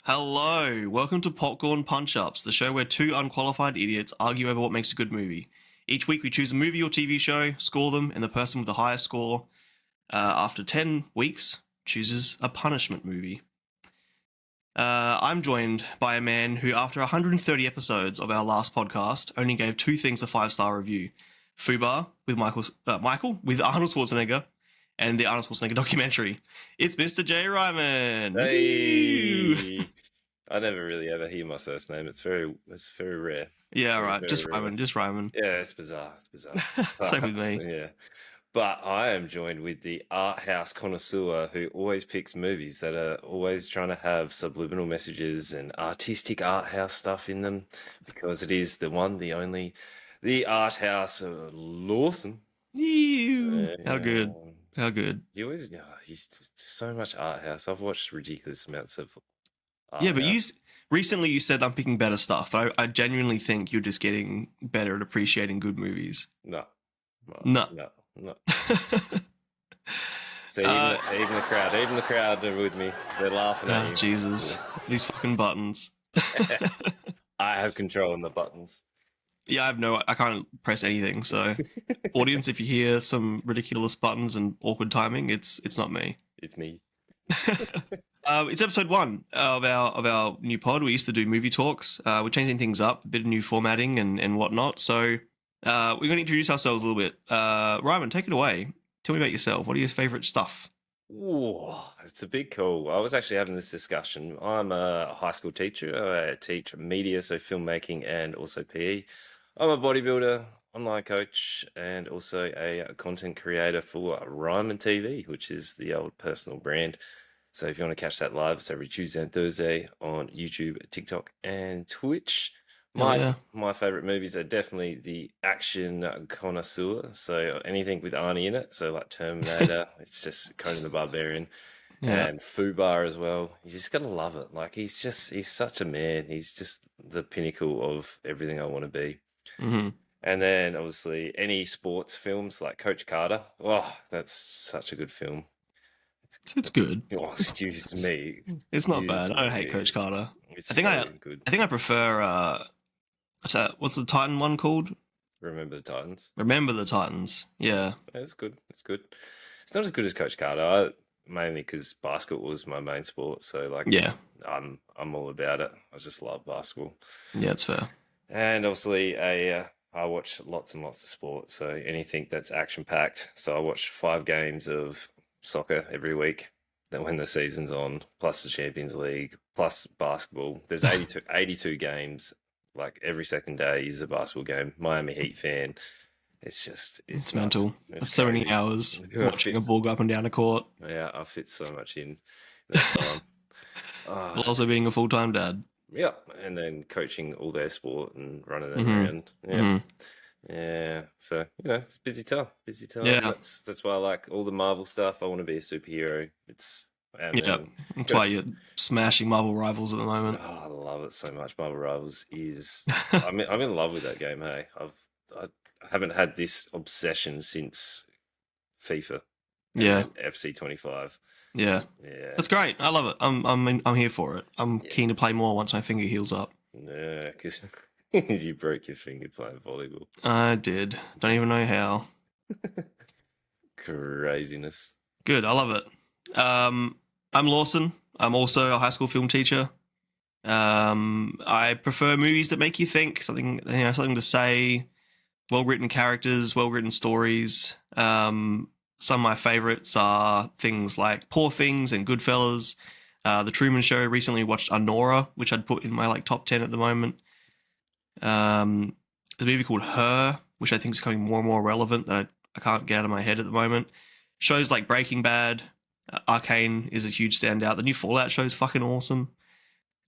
Hello, welcome to Popcorn Punchups, the show where two unqualified idiots argue over what makes a good movie. Each week we choose a movie or TV show, score them, and the person with the highest score, after 10 weeks, chooses a punishment movie. I'm joined by a man who, after 130 episodes of our last podcast, only gave two things a 5-star review. Fubar with Michael with Arnold Schwarzenegger, and the Arnold Schwarzenegger documentary. It's Mr. J. Ryman. Hey, I never really ever hear my first name. It's very rare. Yeah, Very, right. very Just rare. Ryman. Just Ryman. Yeah, it's bizarre. It's bizarre. Same with me. Yeah. But I am joined with the art house connoisseur who always picks movies that are always trying to have subliminal messages and artistic art house stuff in them because it is the one, the only, the art house Lawson. Ew. How good. Yeah. How good. He's just so much art house. I've watched ridiculous amounts of Yeah, art but house. recently you said I'm picking better stuff. I genuinely think you're just getting better at appreciating good movies. No, No. no. See, even the crowd are with me. They're laughing at Oh, you. Jesus. These fucking buttons. I have control on the buttons. Yeah, I can't press anything. So, audience, if you hear some ridiculous buttons and awkward timing, it's not me. It's me. It's episode 1 of our new pod. We used to do movie talks. We're changing things up, a bit of new formatting and whatnot. So we're going to introduce ourselves a little bit. Ryman, take it away. Tell me about yourself. What are your favorite stuff? Ooh, it's a big call. I was actually having this discussion. I'm a high school teacher. I teach media, so filmmaking and also PE. I'm a bodybuilder, online coach, and also a content creator for ReimannTV, which is the old personal brand. So if you want to catch that live, it's every Tuesday and Thursday on YouTube, TikTok, and Twitch. Hell My yeah. my favorite movies are definitely the action connoisseur. So anything with Arnie in it, so like Terminator, it's just Conan the Barbarian, Yeah. and Fubar as well. You just gotta love it. Like he's such a man. He's just the pinnacle of everything I want to be. Hmm. And then obviously any sports films like Coach Carter. Oh, that's such a good film. It's good. Oh, excuse It's, me. it's not Excuse bad. I don't hate me. Coach Carter. It's I think so good. I prefer what's the Titan one called? Remember the Titans. Remember the Titans. Yeah. It's good. It's good. It's not as good as Coach Carter, mainly because basketball was my main sport. So like, Yeah. I'm all about it. I just love basketball, Yeah, it's fair. and obviously I watch lots and lots of sport. So anything that's action packed. So I watch 5 games of soccer every week. Then when the season's on, plus the Champions League, plus basketball. There's 82 games. Like every second day is a basketball game. Miami Heat fan. It's just, it's It's nuts. mental. It's So many crazy. hours Yeah, I watching a ball go up and down a court, I fit so much in that time. while Ah, also being a full-time dad. yeah, and then coaching all their sport and running them Hmm. around. Yeah, Hmm. yeah. So it's busy time, busy time. Yeah. That's why I like all the Marvel stuff. I want to be a superhero. And Yeah. then That's got why you're smashing Marvel Rivals at the moment. I love it so much. Marvel Rivals is I'm in love with that game. Hey, I haven't had this obsession since FIFA and Yeah. then FC 25. Yeah. Yeah, That's great. I love it. I'm here for it. I'm yeah, keen to play more once my finger heals up. yeah. Because you broke your finger playing volleyball. I did. Don't even know how. Craziness. Good. I love it. I'm Lawson. I'm also a high school film teacher. I prefer movies that make you think, something to say, well-written characters, well-written stories. Some of my favorites are things like Poor Things and Goodfellas. The Truman Show. Recently watched Anora, which I'd put in my top 10 at the moment. There's a movie called Her, which I think is becoming more and more relevant that I can't get out of my head at the moment. Shows like Breaking Bad, Arcane is a huge standout. The new Fallout show is fucking awesome.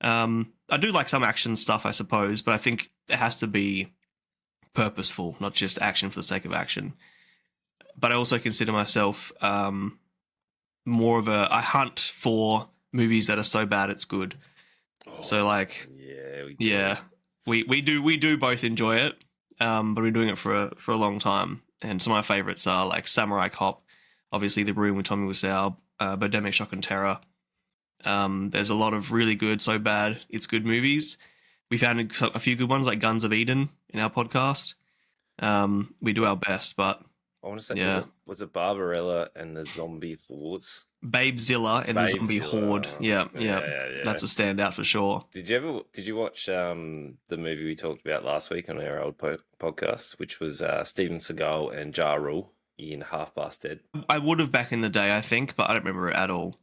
I do like some action stuff, I suppose, but I think it has to be purposeful, not just action for the sake of action. But I also consider myself more of I hunt for movies that are so bad it's good. So Oh, like, yeah, we do. yeah, we do both enjoy it, but we're doing it for a long time. And some of my favorites are like Samurai Cop, obviously The Room with Tommy Wiseau, Birdemic Shock and Terror. There's a lot of really good, so bad it's good movies. We found a few good ones like Guns of Eden in our podcast. We do our best, but I want to say, yeah, was it Barbarella and the Zombie Hordes? Babezilla and the Zombie Horde. Babezilla. Yeah, yeah, Yeah. that's a standout for sure. Did you watch the movie we talked about last week on our old podcast, which was Steven Seagal and Ja Rule in Half Past Dead? I would have back in the day, I think, but I don't remember it at all.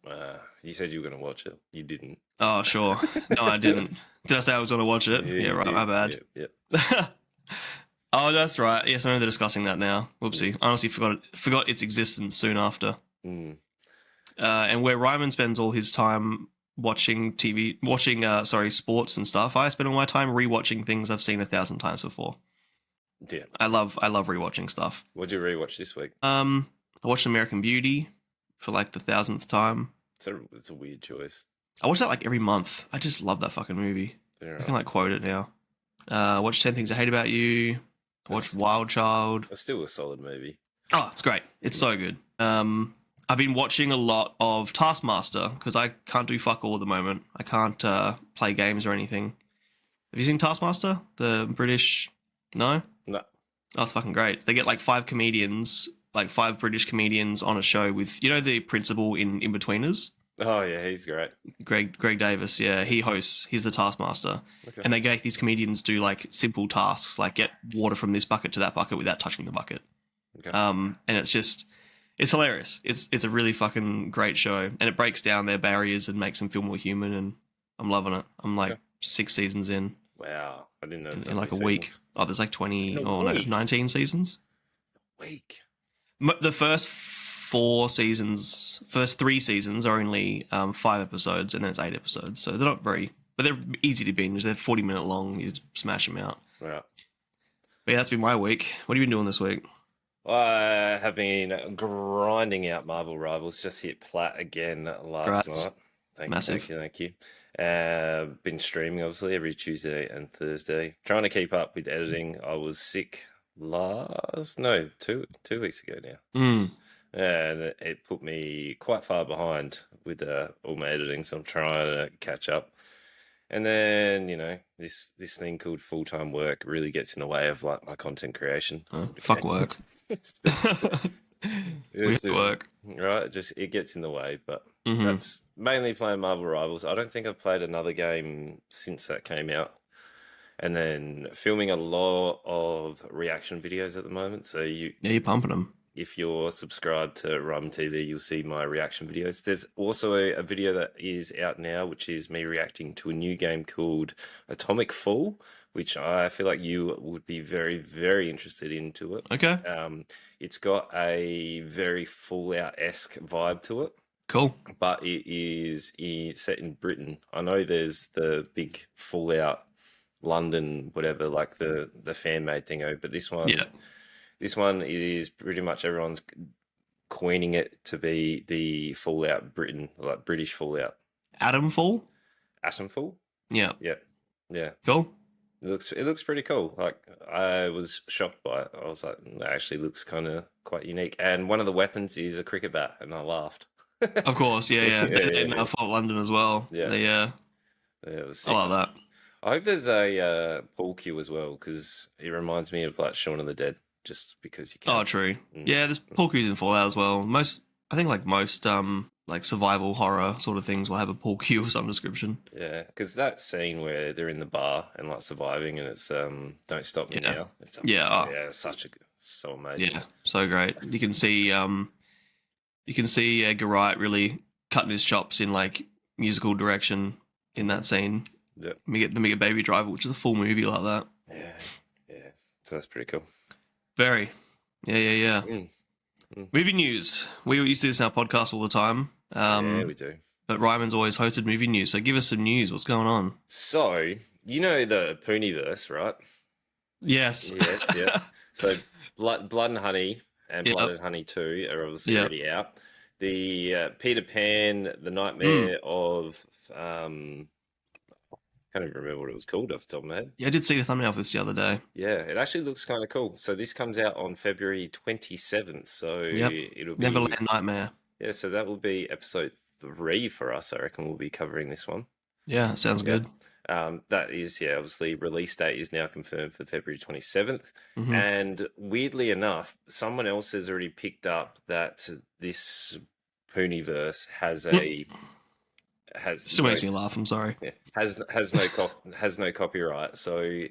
You said you were going to watch it. You didn't. Oh, sure. No, I didn't. Did I say I was going to watch it? Yeah, right. My bad. Yeah. Oh, that's right. Yes, I know they're discussing that now. Whoopsie. I honestly forgot its existence soon after. Mm. And where Reimann spends all his time watching sports and stuff, I spend all my time rewatching things I've seen 1,000 times before. Yeah. I love rewatching stuff. What'd you rewatch this week? I watched American Beauty for like the 1,000th time. It's a weird choice. I watch that like every month. I just love that fucking movie. Fair I can like quote it now. I watched 10 Things I Hate About You. I watched Wild Child. It's still a solid movie. Oh, it's great. It's so good. I've been watching a lot of Taskmaster because I can't do fuck all at the moment. I can't play games or anything. Have you seen Taskmaster? The British... No? No. Oh, it's fucking great. They get like 5 comedians, like 5 British comedians on a show with, you know, the principal in Inbetweeners? Oh, yeah, he's great. Greg Davis, yeah, he hosts. He's the Taskmaster. Okay. And they make these comedians do like simple tasks, like get water from this bucket to that bucket without touching the bucket. Okay. And it's hilarious. It's a really fucking great show, and it breaks down their barriers and makes them feel more human. And I'm loving it. I'm like 6 seasons in. Wow, I didn't know in like a week. Oh, there's like 19 seasons. A week. The first 3 seasons are only 5 episodes, and then it's 8 episodes. So they're not very, but they're easy to binge. They're 40-minute long. You just smash them out. Right. But yeah, that's been my week. What have you been doing this week? I have been grinding out Marvel Rivals. Just hit plat again last night. Thank you. Been streaming obviously every Tuesday and Thursday. Trying to keep up with editing. I was sick two weeks ago now. And it put me quite far behind with all my editing, so I'm trying to catch up. And then, you know, this thing called full-time work really gets in the way of like my content creation. Fuck work. Work. Right, it gets in the way, but that's mainly playing Marvel Rivals. I don't think I've played another game since that came out. And then filming a lot of reaction videos at the moment. So you're pumping them. If you're subscribed to ReimannTV, you'll see my reaction videos. There's also a video that is out now, which is me reacting to a new game called Atomic Fall, which I feel like you would be very, very interested into it. Okay. It's got a very Fallout-esque vibe to it. Cool. But it is set in Britain. I know there's the big Fallout London, whatever, like the fan-made thing, but this one... Yeah. This one is pretty much everyone's coining it to be the Fallout Britain, like British Fallout. Atomfall? Atomfall? Yeah. Yeah. Cool. It looks pretty cool. Like I was shocked by it. I was like, it actually looks kind of quite unique. And one of the weapons is a cricket bat, and I laughed. Of course, yeah. In Fallout London as well. Yeah. It was sick. I love that. I hope there's a pool cue as well, because it reminds me of like Shaun of the Dead. Just because you can. Oh, true. Yeah, there's pool cues in Fallout as well. Most like survival horror sort of things will have a pool cue of some description. Yeah, because that scene where they're in the bar and like surviving, and it's "Don't Stop Me Now." It's so amazing. Yeah, so great. You can see Edgar Wright really cutting his chops in like musical direction in that scene. Yeah, the Mega Baby Driver, which is a full movie like that. Yeah. So that's pretty cool. Very. Yeah. Movie news. We used to do this in our podcast all the time. Yeah, we do. But Reimann's always hosted movie news, so give us some news. What's going on? So, you know the Pooniverse, right? Yes. Yeah. So, Blood and Honey and Blood and Honey 2 are obviously already out. The Peter Pan, The Nightmare of... I can't even remember what it was called off the top of my head. Yeah, I did see the thumbnail for this the other day. Yeah, it actually looks kind of cool. So this comes out on February 27th. So it'll be Neverland Nightmare. Yeah, so that will be episode 3 for us. I reckon we'll be covering this one. Yeah, sounds good. That is, obviously release date is now confirmed for February 27th. Mhm. And weirdly enough, someone else has already picked up that this Pooniverse has Still makes me laugh. I'm sorry. has no copyright. So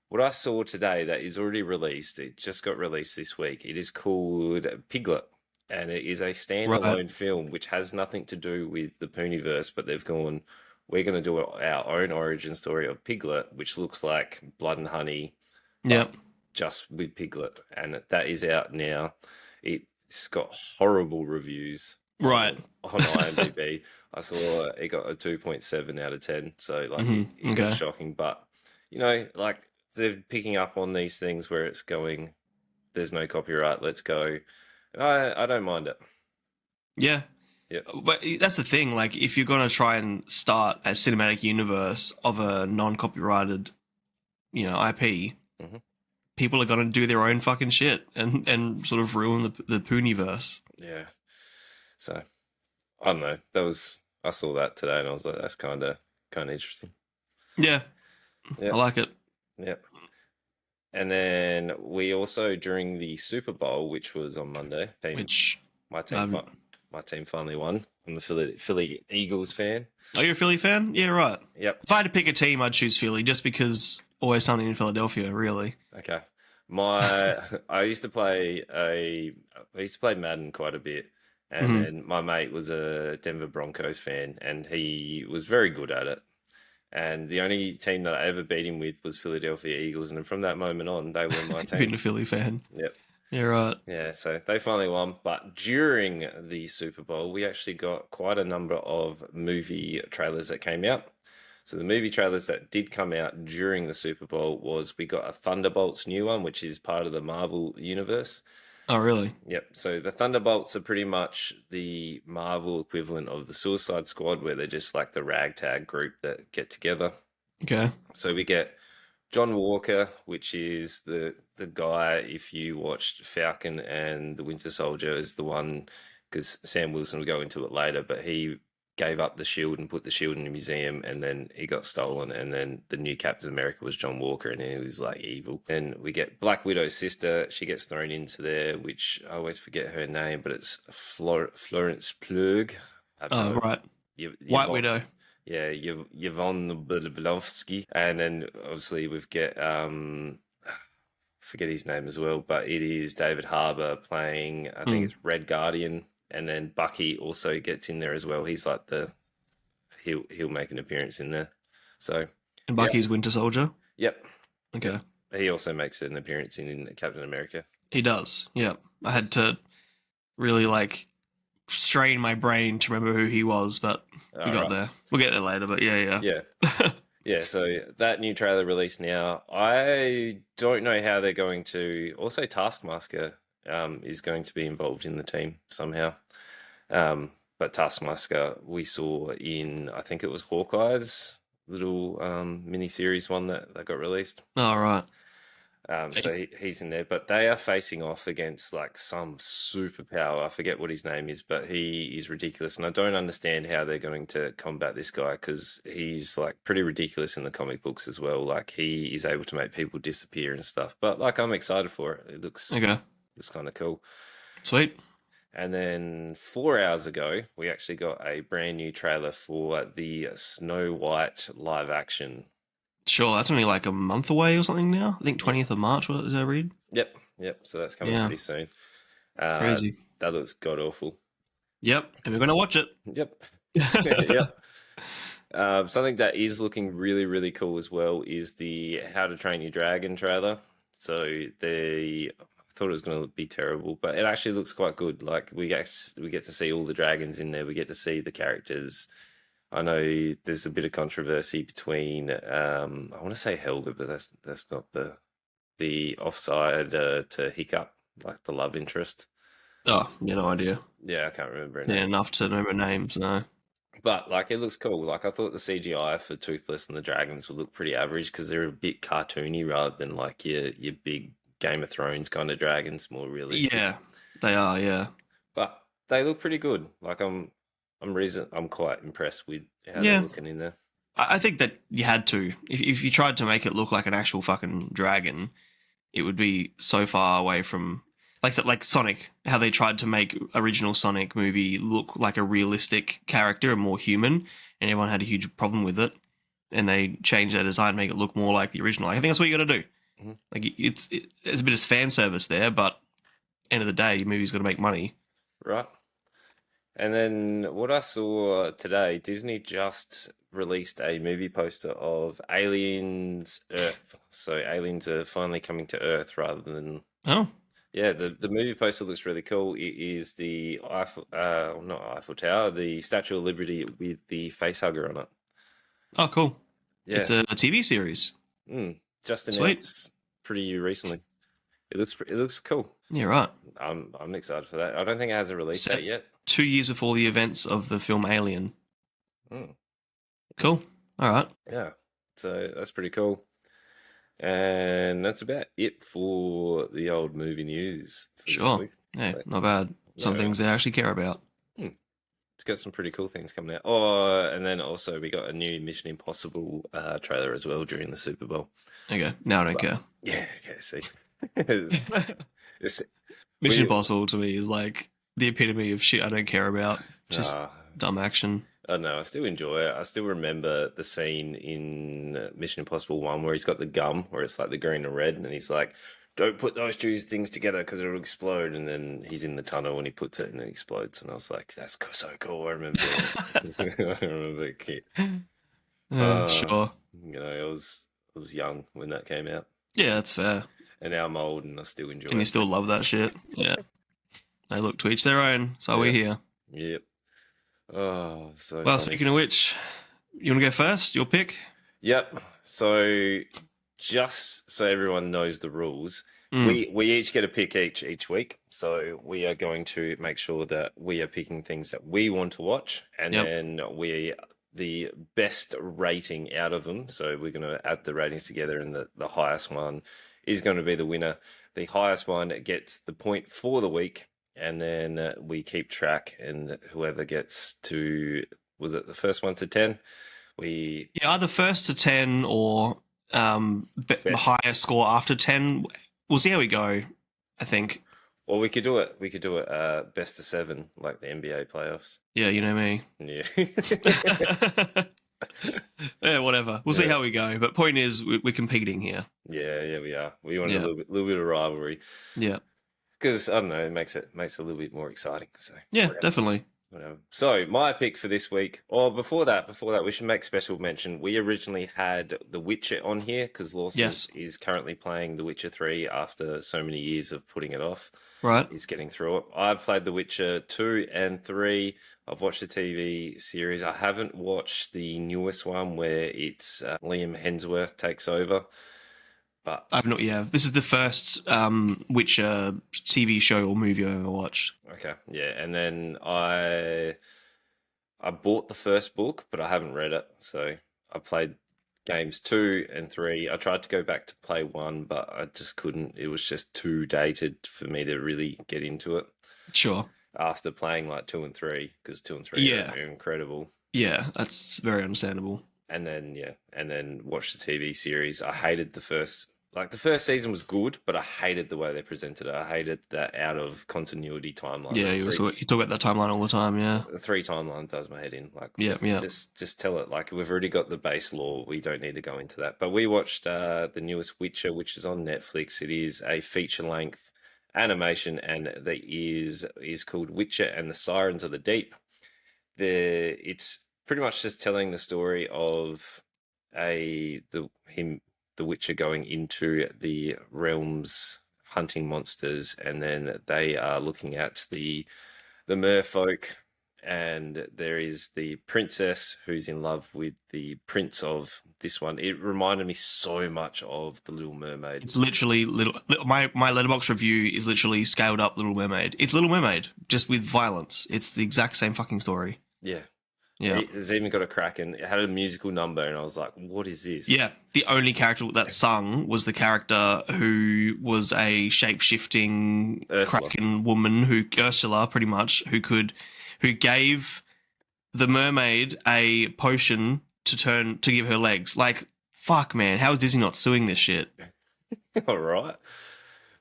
what I saw today that is already released, it just got released this week. It is called Piglet, and it is a standalone film which has nothing to do with the Pooniverse, but they've gone, we're going to do our own origin story of Piglet, which looks like Blood and Honey, Yep. just with Piglet, and that is out now. It's got horrible reviews Right. on IMDb. I saw it got a 2.7 out of 10, so like it got shocking. But like they're picking up on these things where it's going, there's no copyright, let's go. I don't mind it. Yeah. Yeah. But that's the thing. Like, if you're gonna try and start a cinematic universe of a non-copyrighted, IP, people are gonna do their own fucking shit and sort of ruin the Pooniverse. Yeah. So I don't know. I saw that today, and I was like, that's kind of interesting. Yeah. I like it. Yep. And then we also, during the Super Bowl, which was on Monday, my team finally won. I'm a Philly Eagles fan. Oh, you're a Philly fan? Yeah, right. Yep. If I had to pick a team, I'd choose Philly, just because always sunny in Philadelphia, really. Okay. I used to play Madden quite a bit, and then my mate was a Denver Broncos fan, and he was very good at it. And the only team that I ever beat him with was Philadelphia Eagles, and from that moment on, they were my team. Been a Philly fan. Yep. Yeah, right. Yeah, so they finally won. But during the Super Bowl, we actually got quite a number of movie trailers that came out. So the movie trailers that did come out during the Super Bowl was, we got a Thunderbolts new one, which is part of the Marvel universe. Oh, really? Yep. So the Thunderbolts are pretty much the Marvel equivalent of the Suicide Squad, where they're just like the ragtag group that get together. Okay. So we get John Walker, which is the guy, if you watched Falcon and the Winter Soldier, is the one, because Sam Wilson will go into it later, but he gave up the shield and put the shield in a museum, and then it got stolen, and then the new Captain America was John Walker, and he was like evil. And we get Black Widow's sister, she gets thrown into there, which I always forget her name, but it's Florence Pugh. Oh, right. White Widow. Yeah, Yvonne Blavatsky. And then obviously we've got forget his name as well, but it is David Harbour playing, I think it's Red Guardian. And then Bucky also gets in there as well. He's like he'll make an appearance in there. So, and Bucky's Winter Soldier? Yep. Okay. Yep. He also makes an appearance in Captain America. He does. Yep. I had to really strain my brain to remember who he was, but we got there. We'll get there later, but yeah. Yeah, so that new trailer released now. I don't know how they're going to... Also, Taskmaster is going to be involved in the team somehow. But Taskmaster we saw in, I think it was Hawkeye's little mini-series one that got released. Oh, right. So he's in there, but they are facing off against some superpower. I forget what his name is, but he is ridiculous, and I don't understand how they're going to combat this guy, because he's pretty ridiculous in the comic books as well. He is able to make people disappear and stuff. But I'm excited for it. It looks kind of cool. Sweet. And then 4 hours ago, we actually got a brand new trailer for the Snow White live action. Sure, that's only a month away or something now. I think 20th of March, what did I read? Yep. So that's coming pretty soon. Crazy. That looks god-awful. Yep, and we're going to watch it. Yep. Yep. Something that is looking really, really cool as well is the How to Train Your Dragon trailer. So I thought it was going to be terrible, but it actually looks quite good. We get to see all the dragons in there. We get to see the characters. I know there's a bit of controversy between I want to say Helga, but that's not the offside to Hiccup, the love interest. Oh, yeah, no idea. Yeah, I can't remember her name. name. Enough to remember names, no. But it looks cool. I thought the CGI for Toothless and the dragons would look pretty average, because they're a bit cartoony rather than your big Game of Thrones kind of dragons, more realistic. Yeah, they are. Yeah, but they look pretty good. I'm quite impressed with how they're Yeah, looking in there. I think that you had to. If you tried to make it look like an actual fucking dragon, it would be so far away from like Sonic. How they tried to make original Sonic movie look like a realistic character and more human, and everyone had a huge problem with it. And they changed their design, make it look more like the original. I think that's what you got to do. hmm Like it's a bit of fan service there, but end of the day, your movie's got to make money. Right. And then what I saw today, Disney just released a movie poster of Aliens Earth. So aliens are finally coming to Earth rather than Oh, yeah, the movie poster looks really cool. It is the Eiffel, not Eiffel Tower, the Statue of Liberty with the facehugger on it. oh, cool. Yeah, It's a TV series. just Sweet. announced pretty recently. It looks cool. Yeah, right. I'm excited for that. I don't think it has a release Set date yet. 2 years before the events of the film Alien. Mm, Cool. All right. yeah, so that's pretty cool. And that's about it for the old movie news for this Sure. week. Yeah, But, not bad. Some yeah, things they actually care about. hmm, got some pretty cool things coming out. Oh, and then also we got a new Mission Impossible trailer as well during the Super Bowl. Okay. Now I don't But care. yeah, see, it's, it's, Mission we Impossible to me is like the epitome of shit I don't care about. Just uh, dumb action. I don't know. I still enjoy it. I still remember the scene in Mission Impossible 1 where he's got the gum, where it's like the green and red, and he's like, don't put those two things together because it'll explode. And then he's in the tunnel and he puts it and it explodes. And I was like, that's so cool. I remember it. I remember it, kid. Sure. I was young when that came out. Yeah, that's fair. And now I'm old and I still enjoy And you it. still love that shit. Yeah. Hey, look, to each their own. So we're here. Yep. Oh, so Well, funny. speaking of which, you want to go first? Your pick? Yep. So just so everyone knows the rules, we each get a pick each week. So we are going to make sure that we are picking things that we want to watch, and Yep. then the best rating out of them. So we're going to add the ratings together, and the highest one is going to be the winner. The highest one gets the point for the week, and then we keep track, and whoever gets to, was it the first one to 10? We Yeah, either first to 10 or higher score after 10. We'll see how we go, I think. Or we could do it. We could do it best of 7, like the NBA playoffs. Yeah, you know me. Yeah. Yeah, whatever. We'll see Yeah. how we go. But point is, we're competing here. Yeah, we are. We want Yeah. a little bit of rivalry Yeah. because I don't know, it makes it a little bit more exciting. So Yeah, whatever. definitely. Whatever. So my pick for this week, or before that, we should make special mention. We originally had The Witcher on here because Lawson Yes. is currently playing The Witcher 3 after so many years of putting it off. Right. He's getting through it. I've played The Witcher 2 and 3. I've watched the TV series. I haven't watched the newest one where it's Liam Hemsworth takes over. But I've not. Yeah, this is the first Witcher TV show or movie I ever watched. okay, yeah. And then I bought the first book, but I haven't read it. So I played games 2 and 3. I tried to go back to play 1, but I just couldn't. It was just too dated for me to really get into it Sure. after playing like 2 and 3, because 2 and 3 Yeah. are incredible. Yeah, that's very understandable. And then watched the TV series. I hated the first season was good, but I hated the way they presented it. I hated that out of continuity timeline. Yeah, you talk about that timeline all the time. Yeah. The 3 timeline does my head in. Like, Yeah, yeah. just tell it. Like, we've already got the base lore. We don't need to go into that. But we watched the newest Witcher, which is on Netflix. It is a feature length animation, and that is called Witcher and the Sirens of the Deep. It's pretty much just telling the story of the Witcher going into the realms hunting monsters, and then they are looking at the merfolk, and there is the princess who's in love with the prince of this one. It reminded me so much of the Little Mermaid. It's literally my Letterboxd review is literally scaled up Little Mermaid. It's Little Mermaid just with violence. It's the exact same fucking story. Yeah. Yeah. It's even got a crack, and it had a musical number, and I was like, what is this? Yeah, the only character that sung was the character who was a shape-shifting Ursula. Kraken woman, Ursula, pretty much, who gave the mermaid a potion to give her legs. Like, fuck, man, how is Disney not suing this shit? All right.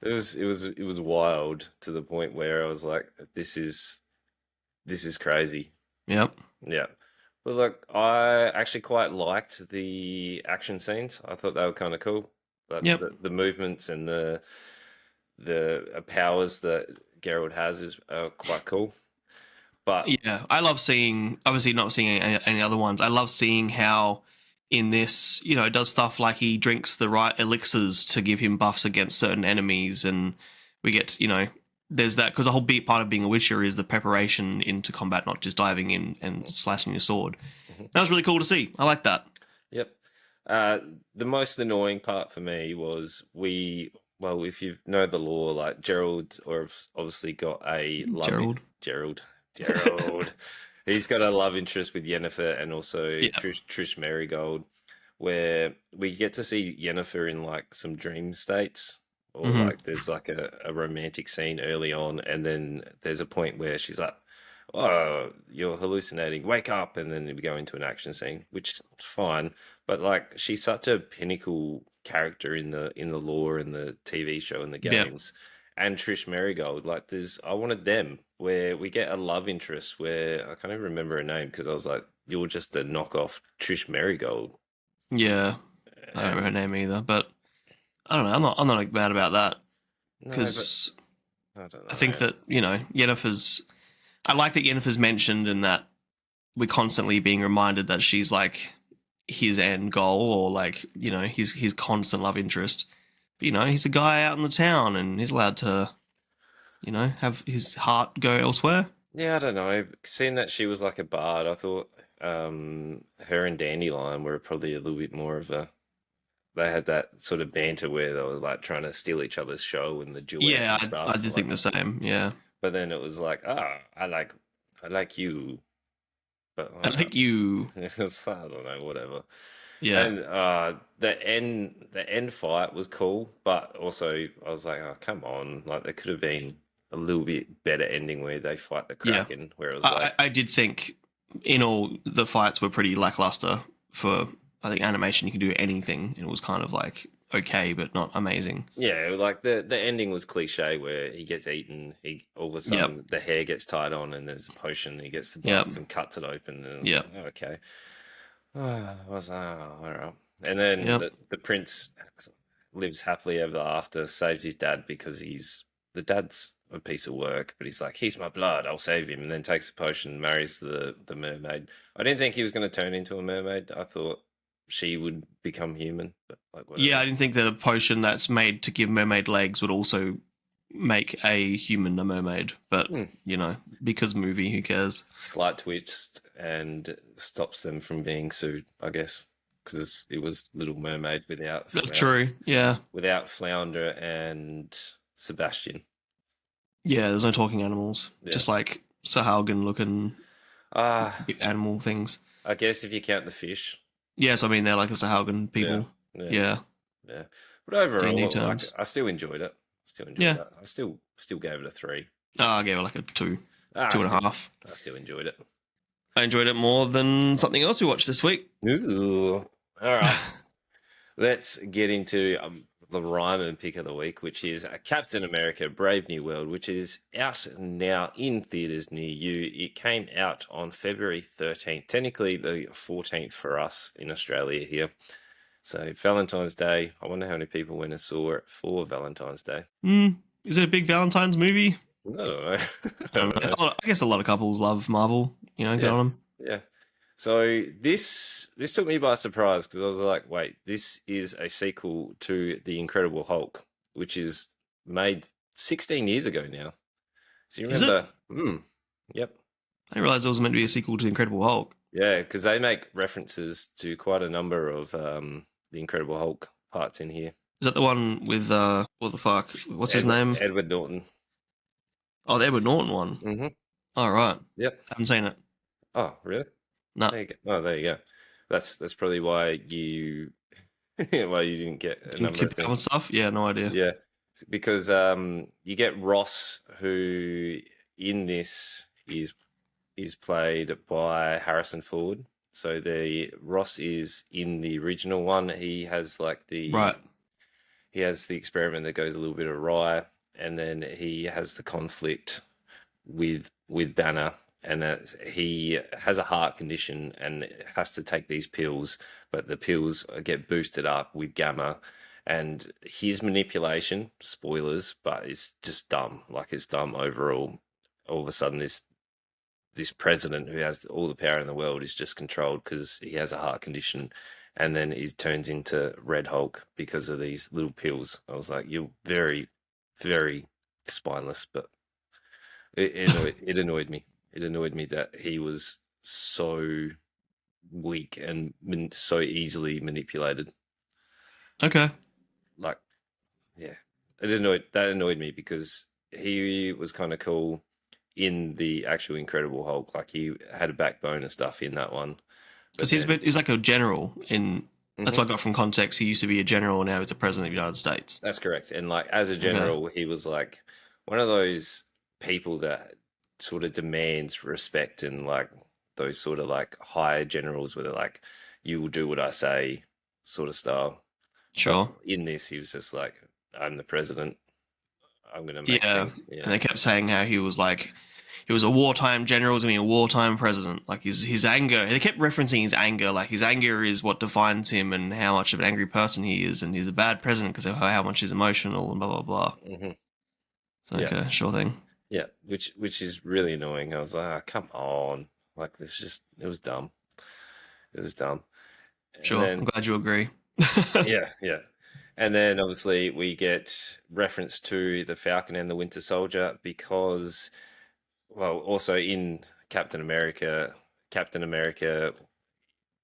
It was wild to the point where I was like, this is crazy. Yep. Yeah. But look, I actually quite liked the action scenes. I thought they were kind of cool. But Yep. the movements and the powers that Geralt has is quite cool. But Yeah, I love seeing. Obviously, not seeing any other ones. I love seeing how in this, it does stuff like he drinks the right elixirs to give him buffs against certain enemies, and we get, there's that because the whole beat part of being a Witcher is the preparation into combat, not just diving in and slashing your sword. Mhm. That was really cool to see. I like that. Yep. The most annoying part for me was well, if you know the lore, like Gerald, or obviously got a Gerald. He's got a love interest with Yennefer and also Yeah. Trish Marigold, where we get to see Yennefer in like some dream states, or Mhm. like there's like a romantic scene early on, and then there's a point where she's like, "Oh, you're hallucinating. Wake up!" And then we go into an action scene, which is fine. But like, she's such a pinnacle character in the lore and the TV show and the Yep. games. And Trish Marigold, like, I wanted them where we get a love interest where I can't even remember her name because I was like, you're just a knockoff Trish Marigold. Yeah. I don't know her name either, but I don't know. I'm not like, mad about that No, but because I don't I think know. that Yennefer's. I like that Yennefer's mentioned and that we're constantly being reminded that she's like his end goal or like his constant love interest. But he's a guy out in the town and he's allowed to have his heart go elsewhere. Yeah, I don't know. Seeing that she was like a bard, I thought her and Dandelion were probably a little bit more of a. They had that sort of banter where they were like trying to steal each other's show and the duet Yeah, and I stuff. did think Like, the same. Yeah, but then it was like, I like you, but I like you. it was, I don't know, whatever. Yeah, And the end fight was cool, but also I was like, oh, come on, like there could have been a little bit better ending where they fight the yeah. Kraken, where it was I, like, I did think in all the fights were pretty lackluster for I think animation. You can do anything. It was kind of like okay, but not amazing. yeah, like the ending was cliche where he gets eaten, he all of a Yep, sudden the hair gets tied on and there's a potion, he gets the yep, buff and cuts it open, and it's yep, like, oh, okay. I was like, oh, all right. And then yep. the prince lives happily ever after, saves his dad because the dad's a piece of work, but he's like, he's my blood, I'll save him, and then takes a potion, marries the mermaid. I didn't think he was going to turn into a mermaid. I thought she would become human, but like Yeah, I whatever. didn't think that a potion that's made to give mermaid legs would also make a human a mermaid. But Hmm. because movie, who cares? Slight twist and stops them from being sued, I guess, because it was Little Mermaid True. Yeah. without Flounder and Sebastian. Yeah. There's no talking animals. Yeah. Just like Sahaugen looking Ah, animal things. I guess if you count the fish. Yes, I mean they're like the Sahaugen Yeah. people. Yeah. Yeah. Yeah. But D&D overall, like, terms. I still enjoyed it. Still enjoyed Yeah. it. I still gave it a 3. I gave it like a two, Ah, two and a half. I still enjoyed it. I enjoyed it more than something else we watched this week. Ooh. All right. Let's get into the Ryman pick of the week, which is Captain America: Brave New World, which is out now in theaters near you. It came out on February 13th, technically the 14th for us in Australia here. So Valentine's Day. I wonder how many people went and saw it for Valentine's Day. Is it a big Valentine's movie? I don't know. I don't know. I guess a lot of couples love Marvel. Good on them. Yeah. So this took me by surprise because I was like, wait, this is a sequel to The Incredible Hulk, which is made 16 years ago now. So you Is it? remember? Yep. I didn't realize it was meant to be a sequel to Incredible Hulk. Yeah, because they make references to quite a number of The Incredible Hulk parts in here. Is that the one with what the fuck? What's his name? Edward Norton. Oh, the Edward Norton one. Mm-hmm. All right. Yep. Haven't seen it. Oh, really? No. There you go. Oh, there you go. That's probably why you why you didn't get a number of Keep up with things. stuff? Yeah, no idea. Yeah, because you get Ross, who in this is is played by Harrison Ford. So the Ross is in the original one. Right. He has the experiment that goes a little bit awry, and then he has the conflict with Banner, and that he has a heart condition and has to take these pills, but the pills get boosted up with gamma, and his manipulation, spoilers, but it's just dumb. Like it's dumb overall. All of a sudden, this president who has all the power in the world is just controlled because he has a heart condition, and then he turns into Red Hulk because of these little pills. I was like, you're very, very spineless, but it annoyed me. It annoyed me that he was so weak and so easily manipulated. Okay. Like, yeah, that annoyed me because he was kind of cool in the actual Incredible Hulk. Like he had a backbone and stuff in that one, Because but then he's like a general in. That's Mhm, what I got from context. He used to be a general, now he's the president of the United States. that's correct. And like as a Okay. general, he was like one of those people that sort of demands respect and like those sort of like high generals where they're like, you will do what I say sort of style. But Sure. in this, he was just like, I'm the president. I'm going to make Yeah. things, And they kept saying how he was like, he was a wartime general, was going to be a wartime president. Like his anger, they kept referencing his anger. Like his anger is what defines him and how much of an angry person he is. And he's a bad president because of how much he's emotional and blah, blah, blah. hmm So, Yeah. okay, sure thing. Yeah. Which is really annoying. I was like, oh, come on. Like, it was dumb. It was dumb. And Sure. I'm then, glad you agree. yeah, yeah. And then obviously we get reference to the Falcon and the Winter Soldier because, well, also in Captain America,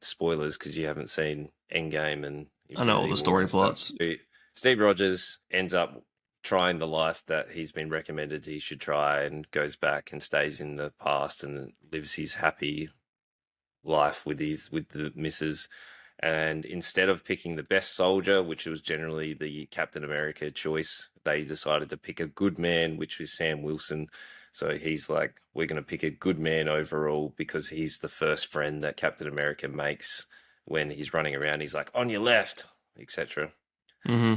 spoilers because you haven't seen Endgame and I know all Infinity the War story and stuff. plots. Steve Rogers ends up trying the life that he's been recommended he should try and goes back and stays in the past and lives his happy life with the missus. And instead of picking the best soldier, which was generally the Captain America choice, they decided to pick a good man, which was Sam Wilson. So he's like, we're going to pick a good man overall because he's the first friend that Captain America makes when he's running around. He's like, on your left, etc. Hmm.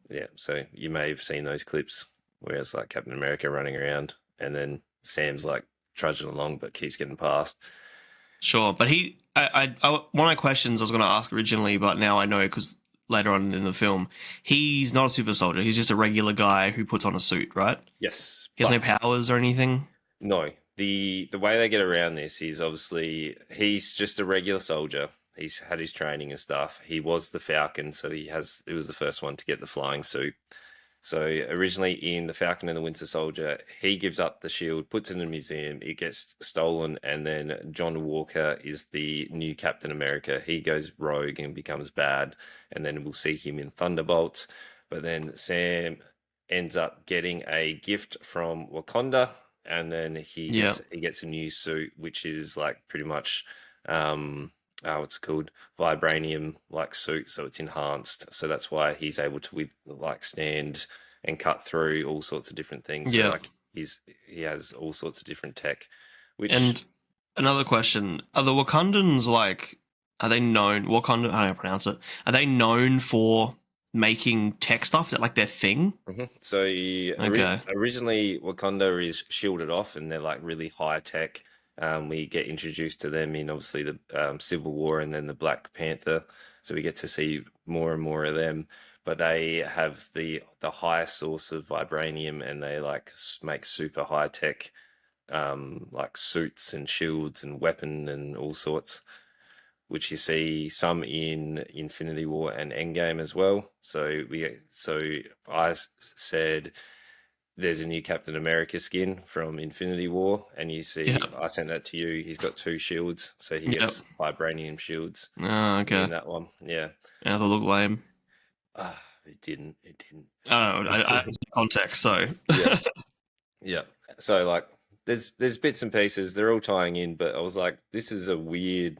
Yeah, so you may have seen those clips where it's like Captain America running around and then Sam's like trudging along but keeps getting past. Sure. But one of my questions I was going to ask originally, but now I know because later on in the film, he's not a super soldier. He's just a regular guy who puts on a suit, right? Yes, He has no but powers or anything. no, the way they get around this is obviously he's just a regular soldier. He's had his training and stuff. He was the Falcon, so he was the first one to get the flying suit. So originally in the Falcon and the Winter Soldier, he gives up the shield, puts it in a museum, it gets stolen, and then John Walker is the new Captain America. He goes rogue and becomes bad, and then we'll see him in Thunderbolts. But then Sam ends up getting a gift from Wakanda, and then Yeah. he gets a new suit, which is like pretty much what's it called, vibranium like suit, so it's enhanced. So that's why he's able to like stand and cut through all sorts of different things. So Yeah. like he has all sorts of different tech, which And another question: are the Wakandans like? Are they known? Wakanda? How do I pronounce it? Are they known for making tech stuff? Is that like their thing? so Okay. originally Wakanda is shielded off and they're like really high tech. We get introduced to them in obviously the Civil War and then the Black Panther, so we get to see more and more of them. But they have the highest source of vibranium, and they like make super high tech like suits and shields and weapon and all sorts, which you see some in Infinity War and Endgame as well. So said there's a new Captain America skin from Infinity War, and you Yeah. see I sent that to you. He's got two shields, so he Yep. gets vibranium shields Oh, okay. in that one. Yeah. Yeah, they look lame. It didn't. It didn't. I don't know. I have context, so Yeah. Yeah. So like there's bits and pieces, they're all tying in, but I was like, this is a weird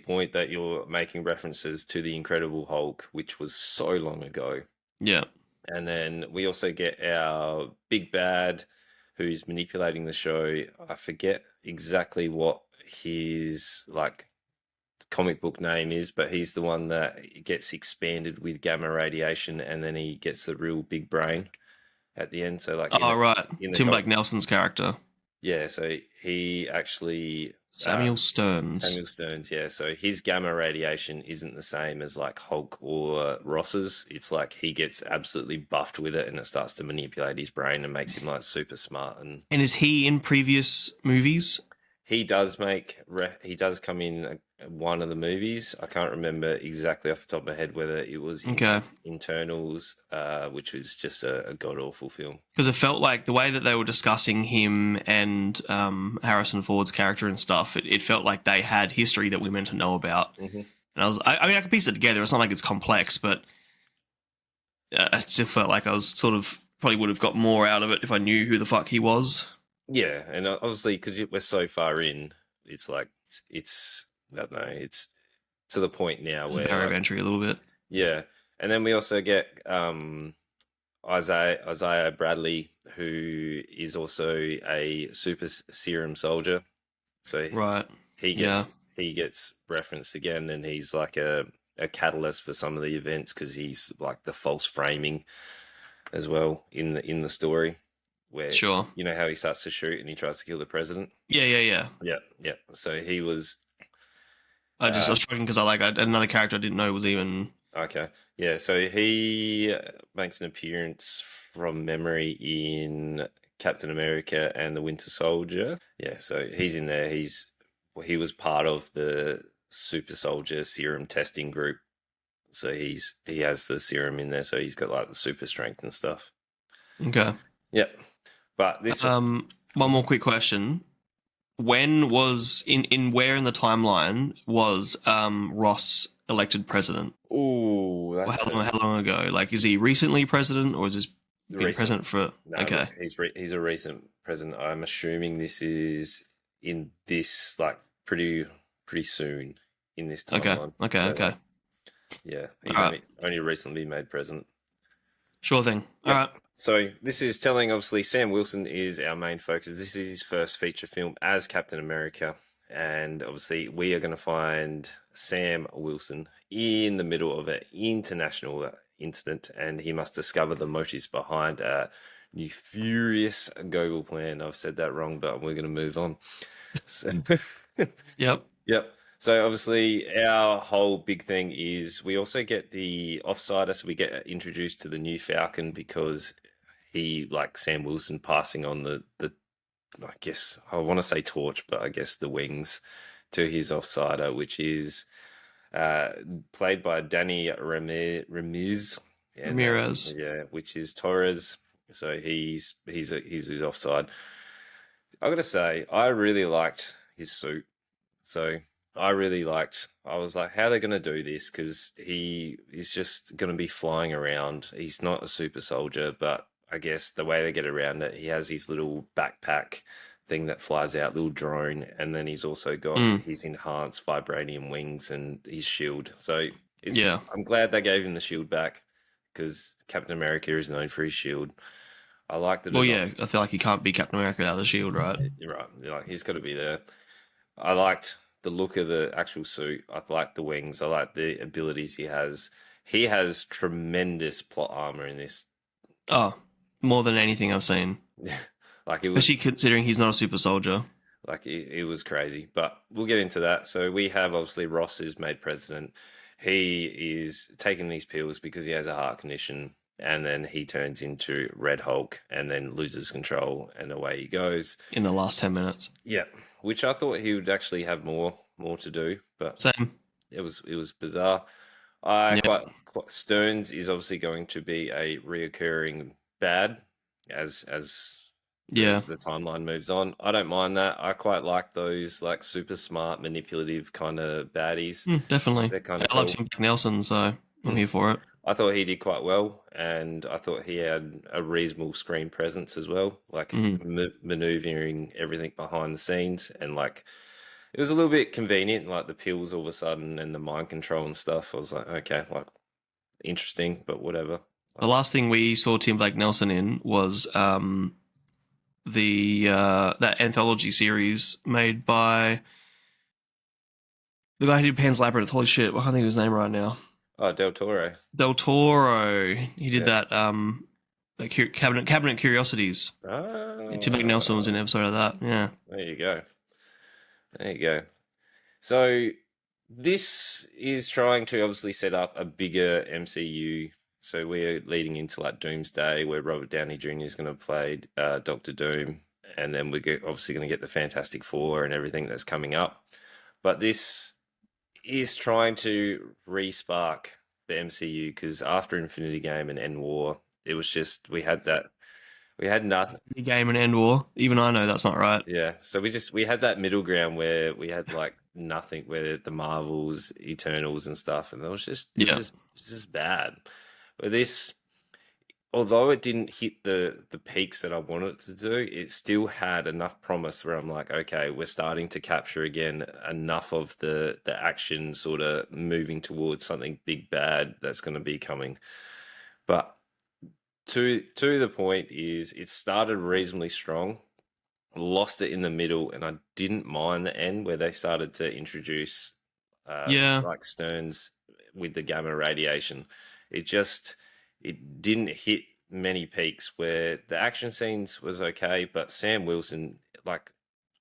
point that you're making references to the Incredible Hulk, which was so long ago. yeah. And then we also get our big bad who's manipulating the show. I forget exactly what his like comic book name is, but he's the one that gets expanded with gamma radiation, and then he gets the real big brain at the end. So like Oh, right. in the Tim comic, Blake Nelson's character. yeah. So he actually Samuel Stearns. Samuel Stearns, yeah. So his gamma radiation isn't the same as like Hulk or Ross's. It's like he gets absolutely buffed with it, and it starts to manipulate his brain and makes him like super smart. And And is he in previous movies? he does he does come in one of the movies. I can't remember exactly off the top of my head whether it was Okay. Internals, which was just a god awful film. Because it felt like the way that they were discussing him and Harrison Ford's character and stuff, it felt like they had history that we meant to know about. Mm-hmm. And I mean, I could piece it together. It's not like it's complex, but it still felt like I was sort of probably would have got more out of it if I knew who the fuck he was. Yeah, and obviously because we're so far in, it's like it's I don't know, it's to the point now It's a where barrier of entry a little bit. yeah, and then we also get Isaiah Bradley, who is also a super serum soldier. So Right. he Yeah. gets referenced again, and he's like a catalyst for some of the events because he's like the false framing as well in the story, where Sure. you know how he starts to shoot and he tries to kill the president. Yeah. Yeah. So he was I was struggling because another character I didn't know was even. okay. Yeah. So he makes an appearance from memory in Captain America and the Winter Soldier. Yeah. So he's in there. He was part of the super soldier serum testing group. So he has the serum in there. So he's got like the super strength and stuff. Okay. Yep. But this One more quick question. When was in where in the timeline was Ross elected president? ooh, that's How long ago? Like, is he recently president, or is this been president for? No, Okay, he's a recent president. I'm assuming this is in this like pretty soon in this timeline. okay. Yeah, he's All right. only recently been made president. Sure thing. Yep. All right. So this is telling, obviously, Sam Wilson is our main focus. This is his first feature film as Captain America. And obviously, we are going to find Sam Wilson in the middle of an international incident, and he must discover the motives behind a nefarious Gogol plan. I've said that wrong, but we're going to move on. So, Yep. Yep. So obviously our whole big thing is we also get the offsider, so we get introduced to the new Falcon because he, like Sam Wilson, passing on the I guess I want to say torch, but I guess the wings to his offsider, which is played by Danny Ramirez. Ramirez. Yeah, which is Torres. So he's his offside. I gotta say, I really liked his suit. So I was like, how are they going to do this? Because he is just going to be flying around. He's not a super soldier, but I guess the way they get around it, he has his little backpack thing that flies out, little drone, and then he's also got his enhanced vibranium wings and his shield. So I'm glad they gave him the shield back because Captain America is known for his shield. I like the design. Well, yeah, I feel like he can't be Captain America without the shield, right? You're right. Like he's got to be there. I liked the look of the actual suit. I like the wings. I like the abilities he has. He has tremendous plot armor in this. Oh, more than anything I've seen. Like it was, especially considering he's not a super soldier. Like it was crazy, but we'll get into that. So we have obviously Ross is made president. He is taking these pills because he has a heart condition, and then he turns into Red Hulk and then loses control, and away he goes in the last 10 minutes. Yeah, which I thought he would actually have more to do, but same. It was bizarre. Stearns is obviously going to be a reoccurring bad as the timeline moves on. I don't mind that. I quite like those like super smart, manipulative kind of baddies. Definitely. They're kind of I love Tim Nelson, so I'm here for it. I thought he did quite well, and I thought he had a reasonable screen presence as well, like maneuvering everything behind the scenes, and like it was a little bit convenient, like the pills all of a sudden and the mind control and stuff. I was like, okay, like interesting, but whatever. The last thing we saw Tim Blake Nelson in was the that anthology series made by the guy who did Pan's Labyrinth. Holy shit, I can't think of his name right now. Oh, Del Toro. Del Toro. He did Yeah. that Cabinet Curiosities. Tim McNelson was in an Ah, episode of that. Yeah. there you go. There you go. So this is trying to obviously set up a bigger MCU. So we're leading into like Doomsday, where Robert Downey Jr. is going to play Doctor Doom, and then we're obviously going to get the Fantastic Four and everything that's coming up. But this is trying to re-spark the MCU because after Infinity Game and End War, it was just we had nothing. Game and End War. Even I know that's not right. Yeah, so we had that middle ground where we had like nothing, where the Marvels, Eternals, and stuff, and it was just bad. But this, although it didn't hit the peaks that I wanted it to do, it still had enough promise where I'm like, okay, we're starting to capture again enough of the action sort of moving towards something big bad that's going to be coming. But to the point is, it started reasonably strong, lost it in the middle, and I didn't mind the end where they started to introduce Yeah. like Stearns with the gamma radiation. It didn't hit many peaks where the action scenes was okay, but Sam Wilson, like,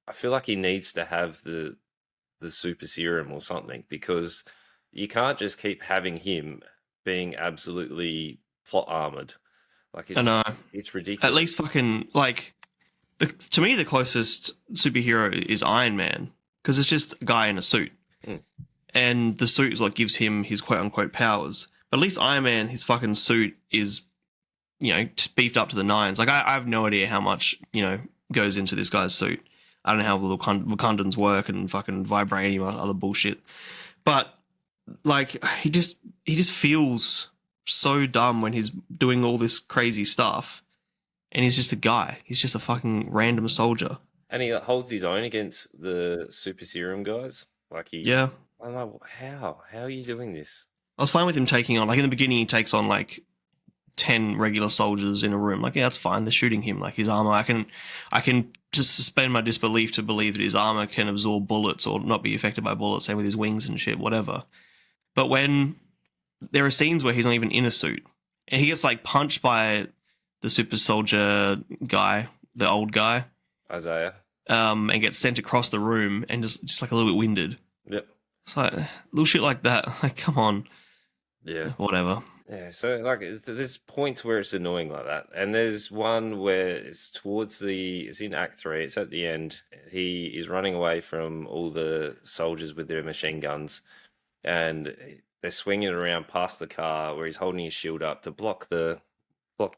I feel like he needs to have the super serum or something, because you can't just keep having him being absolutely plot armored. Like I know. it's At ridiculous. least fucking like to me the closest superhero is Iron Man because it's just a guy in a suit. Mm. And the suit is what gives him his quote unquote powers. But at least Iron Man, his fucking suit is, beefed up to the nines. Like I have no idea how much goes into this guy's suit. I don't know how the Wakandans work and fucking vibranium or other bullshit. But like he just feels so dumb when he's doing all this crazy stuff, and he's just a guy. He's just a fucking random soldier. And he holds his own against the super serum guys. Like Yeah, I'm like, how are you doing this? I was fine with him taking on, like in the beginning, he takes on like 10 regular soldiers in a room. Like, yeah, that's fine. They're shooting him. Like his armor, I can just suspend my disbelief to believe that his armor can absorb bullets or not be affected by bullets. Same with his wings and shit, whatever. But when there are scenes where he's not even in a suit, and he gets like punched by the super soldier guy, the old guy, Isaiah. and gets sent across the room and just like a little bit winded. Yep. It's like little shit like that. Like, come on. Yeah. Whatever. Yeah. So like, there's points where it's annoying like that, and there's one where it's it's in Act 3. It's at the end. He is running away from all the soldiers with their machine guns, and they're swinging around past the car where he's holding his shield up to block the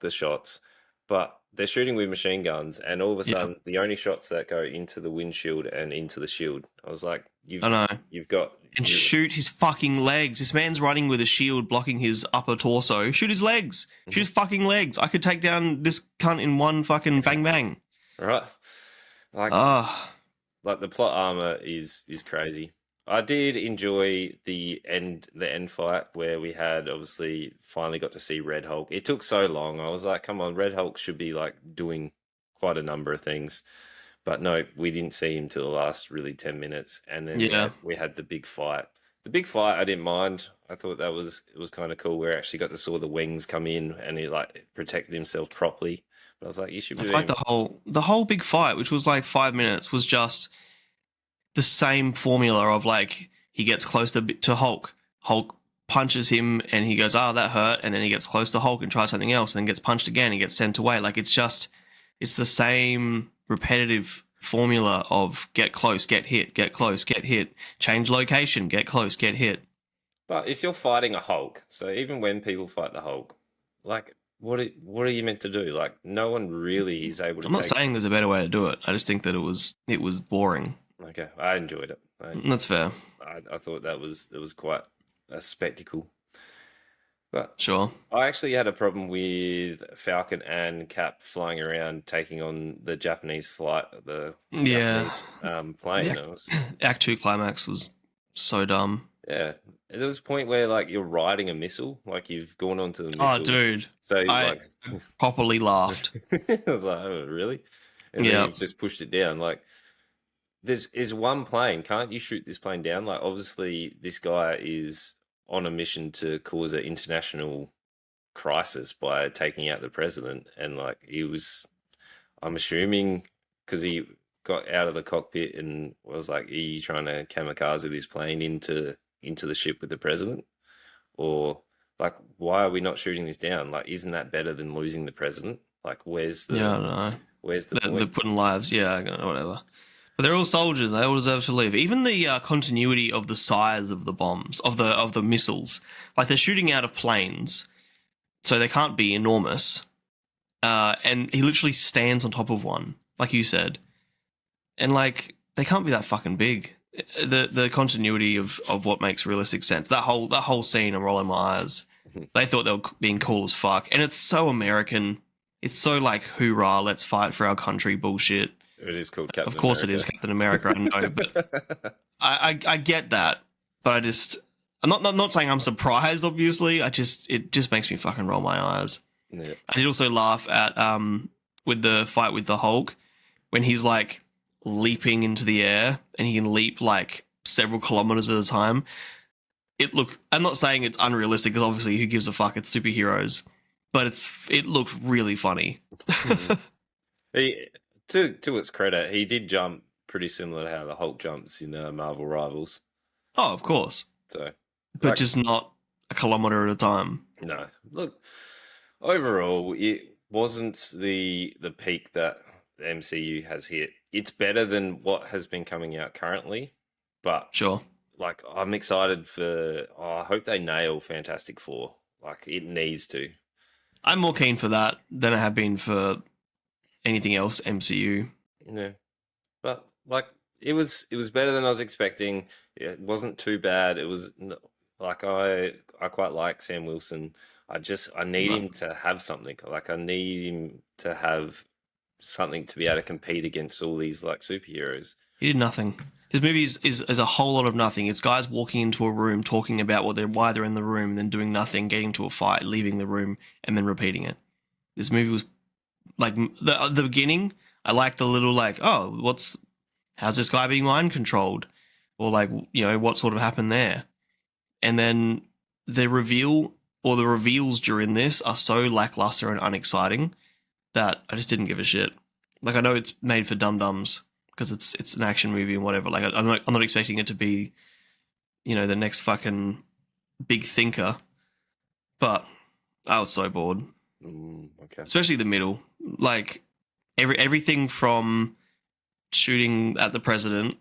shots, but they're shooting with machine guns, and all of a sudden, the only shots that go into the windshield and into the shield. I was like, I know. you've got And shoot his fucking legs. This man's running with a shield blocking his upper torso. Shoot his legs. Shoot his fucking legs. I could take down this cunt in one fucking bang bang. right, like the plot armor is crazy. I did enjoy the end fight where we had obviously finally got to see Red Hulk. It took so long. I was like, come on, Red Hulk should be like doing quite a number of things. But no, we didn't see him till the last really 10 minutes. And then we had the big fight. The big fight I didn't mind. I thought it was kind of cool. We actually got to saw the wings come in and he like protected himself properly. But I was like, you should be like the whole big fight, which was like 5 minutes, was just the same formula of like he gets close to Hulk. Hulk punches him and he goes, that hurt. And then he gets close to Hulk and tries something else and then gets punched again and gets sent away. Like it's the same repetitive formula of get close, get hit, get close, get hit, change location, get close, get hit. But if you're fighting a Hulk, so even when people fight the Hulk, like what are you meant to do? Like no one really is able to. I'm not saying there's a better way to do it. I just think that it was boring. Okay, I enjoyed it. That's fair. I thought that was quite a spectacle. But sure, I actually had a problem with Falcon and Cap flying around, taking on the Japanese flight, Japanese plane. Act 2 climax was so dumb. Yeah, there was a point where like you're riding a missile, like you've gone onto a missile. Oh, dude! So I properly laughed. I was like, oh, really? and then Yeah. you've just pushed it down. Like, is one plane. Can't you shoot this plane down? Like, obviously, this guy is on a mission to cause an international crisis by taking out the president, and like he was, I'm assuming, because he got out of the cockpit and was like, "Are you trying to kamikaze this plane into the ship with the president?" Or like, why are we not shooting this down? Like, isn't that better than losing the president? Like, where's Yeah, I the don't know. They're point? putting lives, yeah, whatever. But they're all soldiers. They all deserve to live. Even the continuity of the size of the bombs, of the missiles, like they're shooting out of planes, so they can't be enormous. And he literally stands on top of one, like you said, and like they can't be that fucking big. The continuity of what makes realistic sense. That whole scene, I'm rolling my eyes. They thought they were being cool as fuck, and it's so American. It's so like hoorah, let's fight for our country bullshit. It is called Captain Of course, America. it is Captain America. I know, but I get that. But I'm not saying I'm surprised. Obviously, it just makes me fucking roll my eyes. Yeah. I did also laugh at with the fight with the Hulk when he's like leaping into the air and he can leap like several kilometers at a time. I'm not saying it's unrealistic because obviously who gives a fuck? It's superheroes, but it looked really funny. He, to its credit, he did jump pretty similar to how the Hulk jumps in Marvel Rivals. Oh, of course, So, but like, just not a kilometer at a time. no, look, overall, it wasn't the peak that the MCU has hit. It's better than what has been coming out currently, but Sure. like I'm excited for. Oh, I hope they nail Fantastic Four. Like it needs to. I'm more keen for that than I have been for anything else MCU. Yeah, but like it was better than I was expecting. It wasn't too bad. It was like I quite like Sam Wilson. I need him to have something. Like I need him to have something to be able to compete against all these like superheroes. He did nothing. His movie is a whole lot of nothing. It's guys walking into a room, talking about why they're in the room, then doing nothing, getting to a fight, leaving the room, and then repeating it. This movie was like the beginning. I liked the little like, oh, how's this guy being mind controlled, or like what sort of happened there, and then the reveals during this are so lackluster and unexciting that I just didn't give a shit. Like I know it's made for dum-dums because it's an action movie and whatever. Like I'm not expecting it to be, the next fucking big thinker, but I was so bored. Okay. Especially the middle, like everything from shooting at the president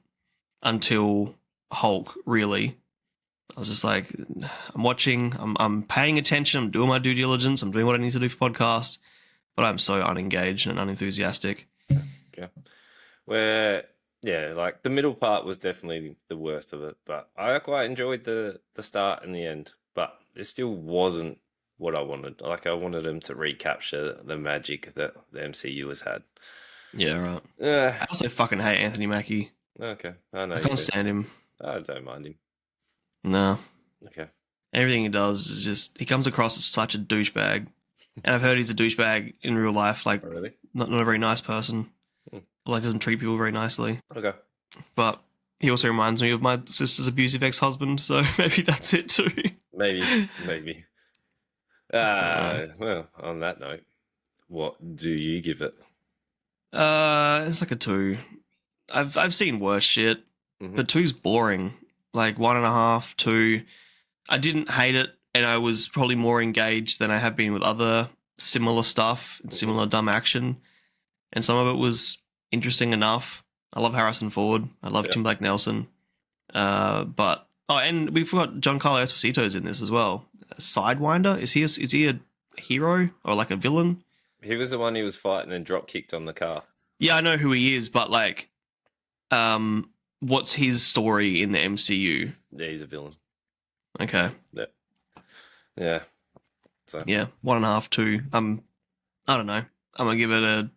until Hulk. Really, I was just like, I'm watching, I'm paying attention, I'm doing my due diligence, I'm doing what I need to do for podcast, but I'm so unengaged and unenthusiastic. Okay. Where yeah, like the middle part was definitely the worst of it, but I quite enjoyed the start and the end, but it still wasn't what I wanted. Like I wanted them to recapture the magic that the MCU has had. Yeah, right. Uh, I also fucking hate Anthony Mackie. okay, I know I you can't do. stand him. I don't mind him. No. Okay. Everything he does is just, he comes across as such a douchebag. And I've heard he's a douchebag in real life, like Oh, really? not a very nice person. Like doesn't treat people very nicely. Okay. But he also reminds me of my sister's abusive ex-husband, so maybe that's it too. Maybe. Well, on that note, what do you give it? It's like a 2. I've seen worse shit, but 2's boring. Like 1.5, 2. I didn't hate it, and I was probably more engaged than I have been with other similar stuff and similar dumb action. And some of it was interesting enough. I love Harrison Ford. I love Tim Blake Nelson. And we forgot Giancarlo Esposito's in this as well. Sidewinder? Is he a hero or like a villain? He was the one who was fighting and drop kicked on the car. Yeah, I know who he is, but like, what's his story in the MCU? Yeah, he's a villain. Okay. Yeah. So yeah, 1.5, 2. I don't know. I'm gonna give it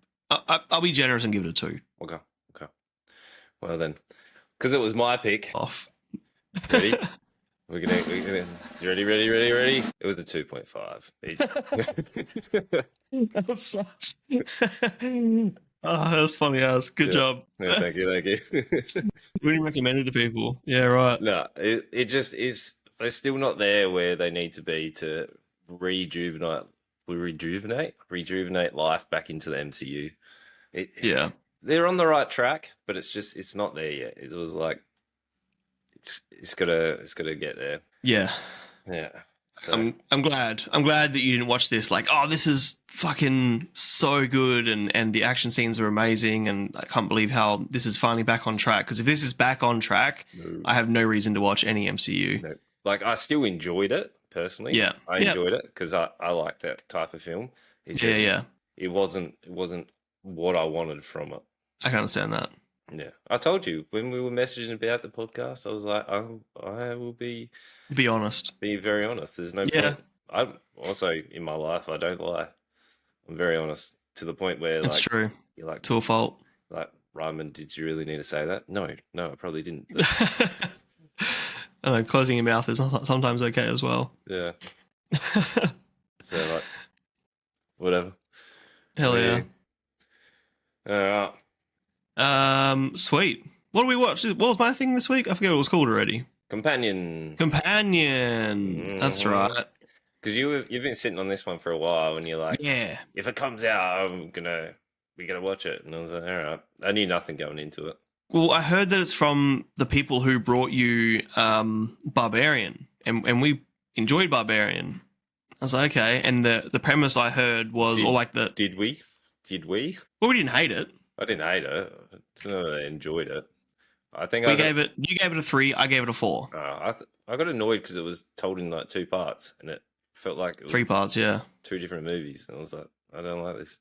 I'll be generous and give it a 2. Okay. Well then, because it was my pick. Off. Ready? We're gonna. You ready? It was a 2.5. That was such. Oh, that's funny as. Good Yeah. job. Yeah, thank you, thank you. Really recommend it to people. Yeah, right. No, it just is. They're still not there where they need to be to rejuvenate, rejuvenate life back into the MCU. Yeah. They're on the right track, but it's not there yet. It was like it's gotta get there. Yeah. Yeah. So I'm glad. I'm glad that you didn't watch this like, oh, this is fucking so good and the action scenes are amazing and I can't believe how this is finally back on track. Because if this is back on track, no, I have no reason to watch any MCU. no. Like I still enjoyed it personally. Yeah. I Yeah. enjoyed it because I like that type of film. It Yeah, just yeah. it wasn't what I wanted from it. I can understand that. Yeah, I told you when we were messaging about the podcast, I was like, I will be Be honest. very honest. There's no Yeah. point. I'm also in my life. I don't lie. I'm very honest to the point where It's like true. you're like To a fault. Reimann, did you really need to say that? No, I probably didn't. But I know, closing your mouth is sometimes okay as well. yeah, so like whatever. Hell yeah. All right. Sweet. What did we watch? What was my thing this week? I forget what it was called already. Companion. Companion. That's right. Because you've been sitting on this one for a while, and you're like, Yeah. if it comes out, we're gonna watch it. And I was like, all right. I knew nothing going into it. Well, I heard that it's from the people who brought you Barbarian, and we enjoyed Barbarian. I was like, okay. And the premise I heard was, Did we? Well, we didn't hate it. I didn't hate it. I don't know that I enjoyed it. I think You gave it a 3. I gave it a 4. I got annoyed because it was told in like 2 parts, and it felt like it was 3 parts, yeah. 2 different movies. And I was like, I don't like this.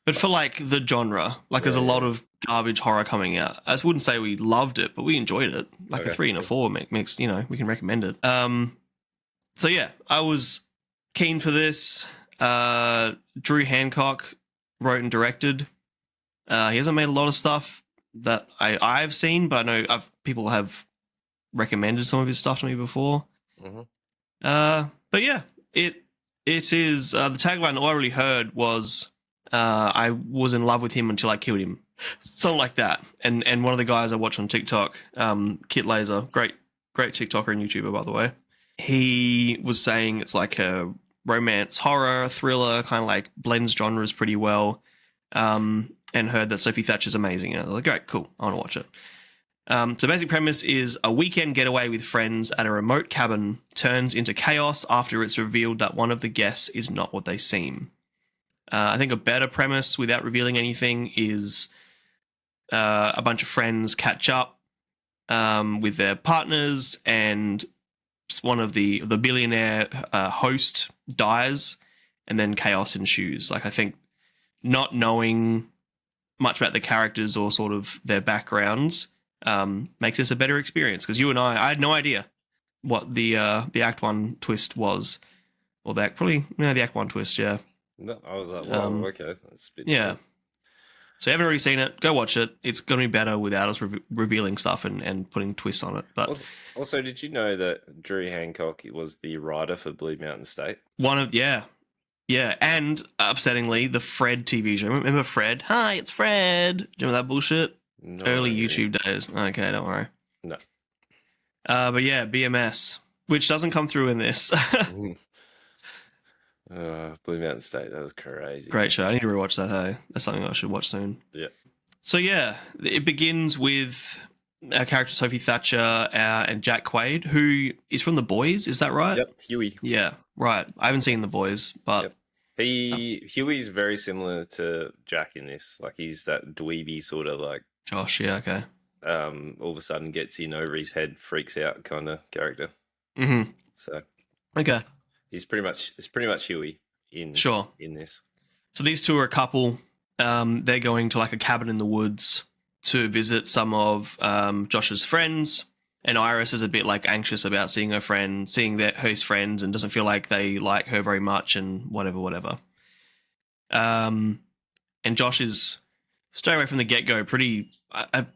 But for like the genre, like there's a lot of garbage horror coming out. I wouldn't say we loved it, but we enjoyed it. Like a 3 and a 4 makes we can recommend it. So yeah, I was keen for this. Drew Hancock wrote and directed. He hasn't made a lot of stuff that I've seen, but I know people have recommended some of his stuff to me before. Mm-hmm. But yeah, it is the tagline all I really heard was I was in love with him until I killed him, something like that. And one of the guys I watch on TikTok, Kit Laser, great TikToker and YouTuber by the way, he was saying it's like a romance horror thriller, kind of like blends genres pretty well. And heard that Sophie Thatcher's amazing. And I was like, great, cool, I want to watch it. So basic premise is a weekend getaway with friends at a remote cabin turns into chaos after it's revealed that one of the guests is not what they seem. I think a better premise without revealing anything is a bunch of friends catch up with their partners and one of the billionaire host dies and then chaos ensues. Like I think not knowing much about the characters or sort of their backgrounds makes this a better experience because you and I had no idea what the Act 1 twist was, or the Act 1 twist, yeah. No, I was like, wow, okay, that's a bit yeah. So if you haven't already seen it, go watch it. It's going to be better without us revealing stuff and putting twists on it. But also, did you know that Drew Hancock was the writer for Blue Mountain State? Yeah, and upsettingly, the Fred TV show. Remember Fred? Hi, it's Fred. Do you remember that bullshit? No, Early YouTube days. Okay, don't worry. No. But yeah, BMS, which doesn't come through in this. Blue Mountain State, that was crazy. Great show. I need to rewatch that, hey? That's something I should watch soon. Yeah. So yeah, it begins with our character Sophie Thatcher and Jack Quaid, who is from The Boys, is that right? Yep, Huey. Yeah, right. I haven't seen The Boys, but... Yep. Huey's very similar to Jack in this. Like, he's that dweeby sort of like... Josh, yeah, okay. All of a sudden gets in over his head, freaks out kind of character. Mm-hmm. So... Okay. It's pretty much Huey in this. So these two are a couple. They're going to like a cabin in the woods to visit some of Josh's friends, and Iris is a bit like anxious about seeing her friends, and doesn't feel like they like her very much, and whatever. And Josh is straight away from the get-go pretty.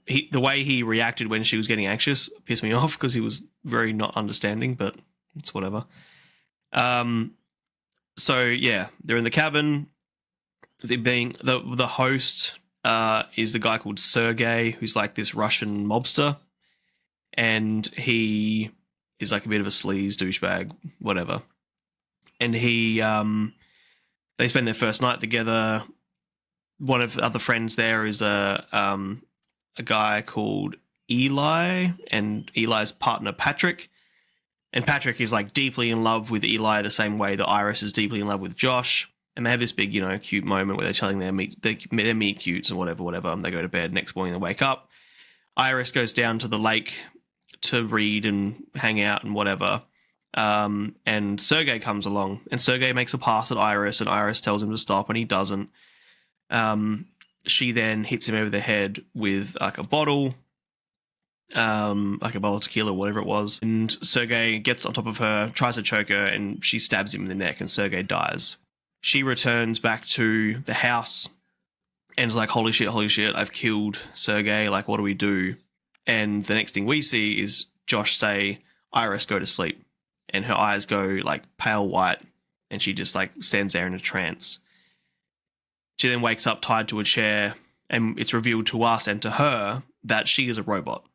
The way he reacted when she was getting anxious pissed me off because he was very not understanding, but it's whatever. So yeah, they're in the cabin. They're being the host is a guy called Sergey, who's like this Russian mobster, and he is like a bit of a sleaze douchebag, whatever. And they spend their first night together. One of the other friends there is a guy called Eli, and Eli's partner Patrick. And Patrick is like deeply in love with Eli the same way that Iris is deeply in love with Josh. And they have this big, cute moment where they're telling their meet cutes and whatever. And they go to bed. Next morning, they wake up. Iris goes down to the lake to read and hang out and whatever. And Sergey comes along, and Sergey makes a pass at Iris, and Iris tells him to stop, and he doesn't. She then hits him over the head with like a bottle of tequila, whatever it was. And Sergey gets on top of her, tries to choke her, and she stabs him in the neck, and Sergey dies. She returns back to the house and is like, holy shit, I've killed Sergey. Like, what do we do? And the next thing we see is Josh say, Iris, go to sleep. And her eyes go like pale white, and she just like stands there in a trance. She then wakes up tied to a chair, and it's revealed to us and to her that she is a robot.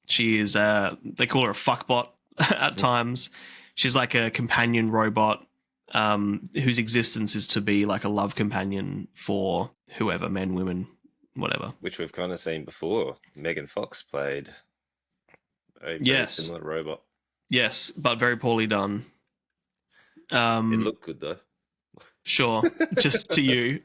She is, they call her a fuckbot at times. She's like a companion robot whose existence is to be like a love companion for whoever, men, women, whatever. Which we've kind of seen before. Megan Fox played a very similar robot. Yes, but very poorly done. It looked good though. Sure, just to you.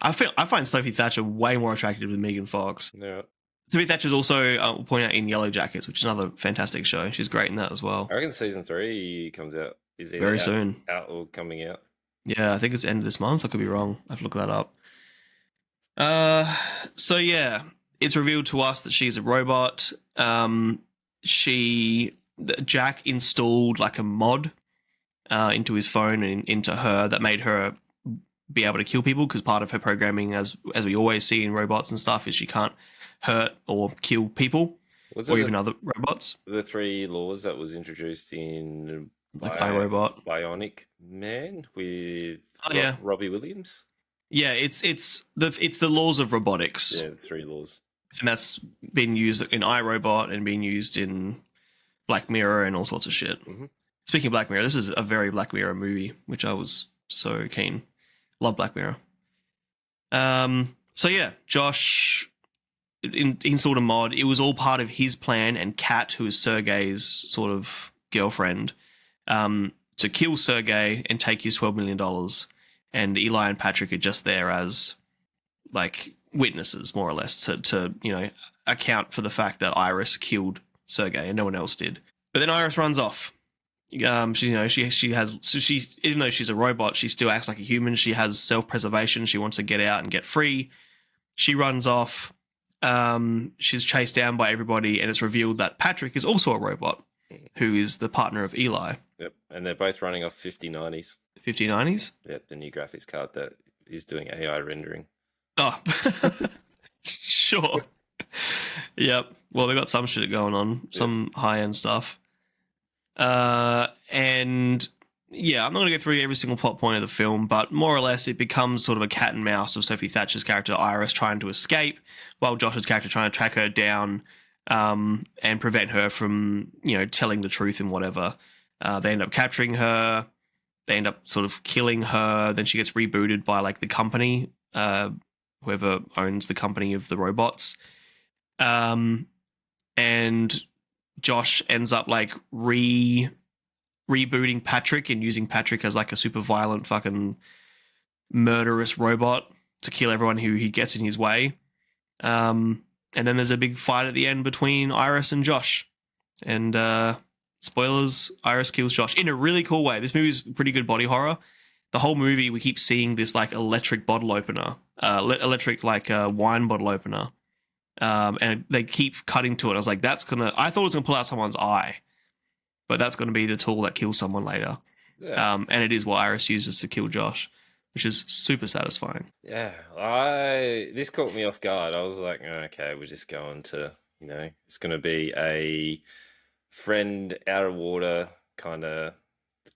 I find Sophie Thatcher way more attractive than Megan Fox. Yeah. Sophie Thatcher's also, I'll point out, in Yellow Jackets, which is another fantastic show. She's great in that as well. I reckon season 3 comes out. Is it very soon? Out or coming out? Yeah, I think it's the end of this month. I could be wrong. I have to look that up. So yeah, it's revealed to us that she's a robot. Jack installed like a mod into his phone and into her that made her be able to kill people, because part of her programming, as we always see in robots and stuff, is she can't hurt or kill people or even other robots. The 3 laws that was introduced in like iRobot, Bionic Man with Robbie Williams. Yeah, it's the laws of robotics. Yeah, 3 laws, and that's been used in iRobot and being used in Black Mirror and all sorts of shit. Mm-hmm. Speaking of Black Mirror, this is a very Black Mirror movie, which I was so keen. Love Black Mirror. So yeah, Josh installed a mod. It was all part of his plan, and Kat, who is Sergey's sort of girlfriend, to kill Sergey and take his $12 million. And Eli and Patrick are just there as like witnesses, more or less, to account for the fact that Iris killed Sergey and no one else did. But then Iris runs off. She even though she's a robot, she still acts like a human. She has self-preservation. She wants to get out and get free. She runs off. She's chased down by everybody, and it's revealed that Patrick is also a robot, who is the partner of Eli. Yep, and they're both running off 5090s. 5090s? Yep, the new graphics card that is doing AI rendering. Oh, sure. Yep. Well, they got some shit going on, some high-end stuff. And yeah, I'm not going to go through every single plot point of the film, but more or less it becomes sort of a cat and mouse of Sophie Thatcher's character Iris trying to escape, while Josh's character trying to track her down and prevent her from, telling the truth and whatever. They end up capturing her. They end up sort of killing her. Then she gets rebooted by like the company, whoever owns the company of the robots. And Josh ends up like rebooting Patrick and using Patrick as like a super violent fucking murderous robot to kill everyone who he gets in his way. And then there's a big fight at the end between Iris and Josh. And spoilers, Iris kills Josh in a really cool way. This movie's pretty good body horror. The whole movie, we keep seeing this like electric bottle opener, electric like wine bottle opener. And they keep cutting to it. I was like, I thought it was going to pull out someone's eye, but that's going to be the tool that kills someone later. Yeah. And it is what Iris uses to kill Josh, which is super satisfying. Yeah. This caught me off guard. I was like, okay, we're just going to, it's going to be a friend out of water kind of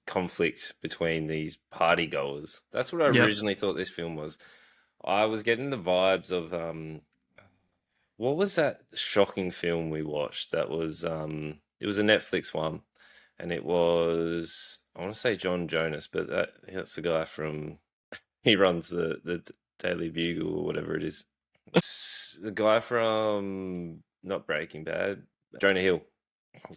conflict between these party goers. That's what I originally thought this film was. I was getting the vibes of what was that shocking film we watched? That was it was a Netflix one, and it was I want to say John Jonas, but that's the guy from he runs the Daily Bugle or whatever it is. It's the guy from not Breaking Bad, Jonah Hill.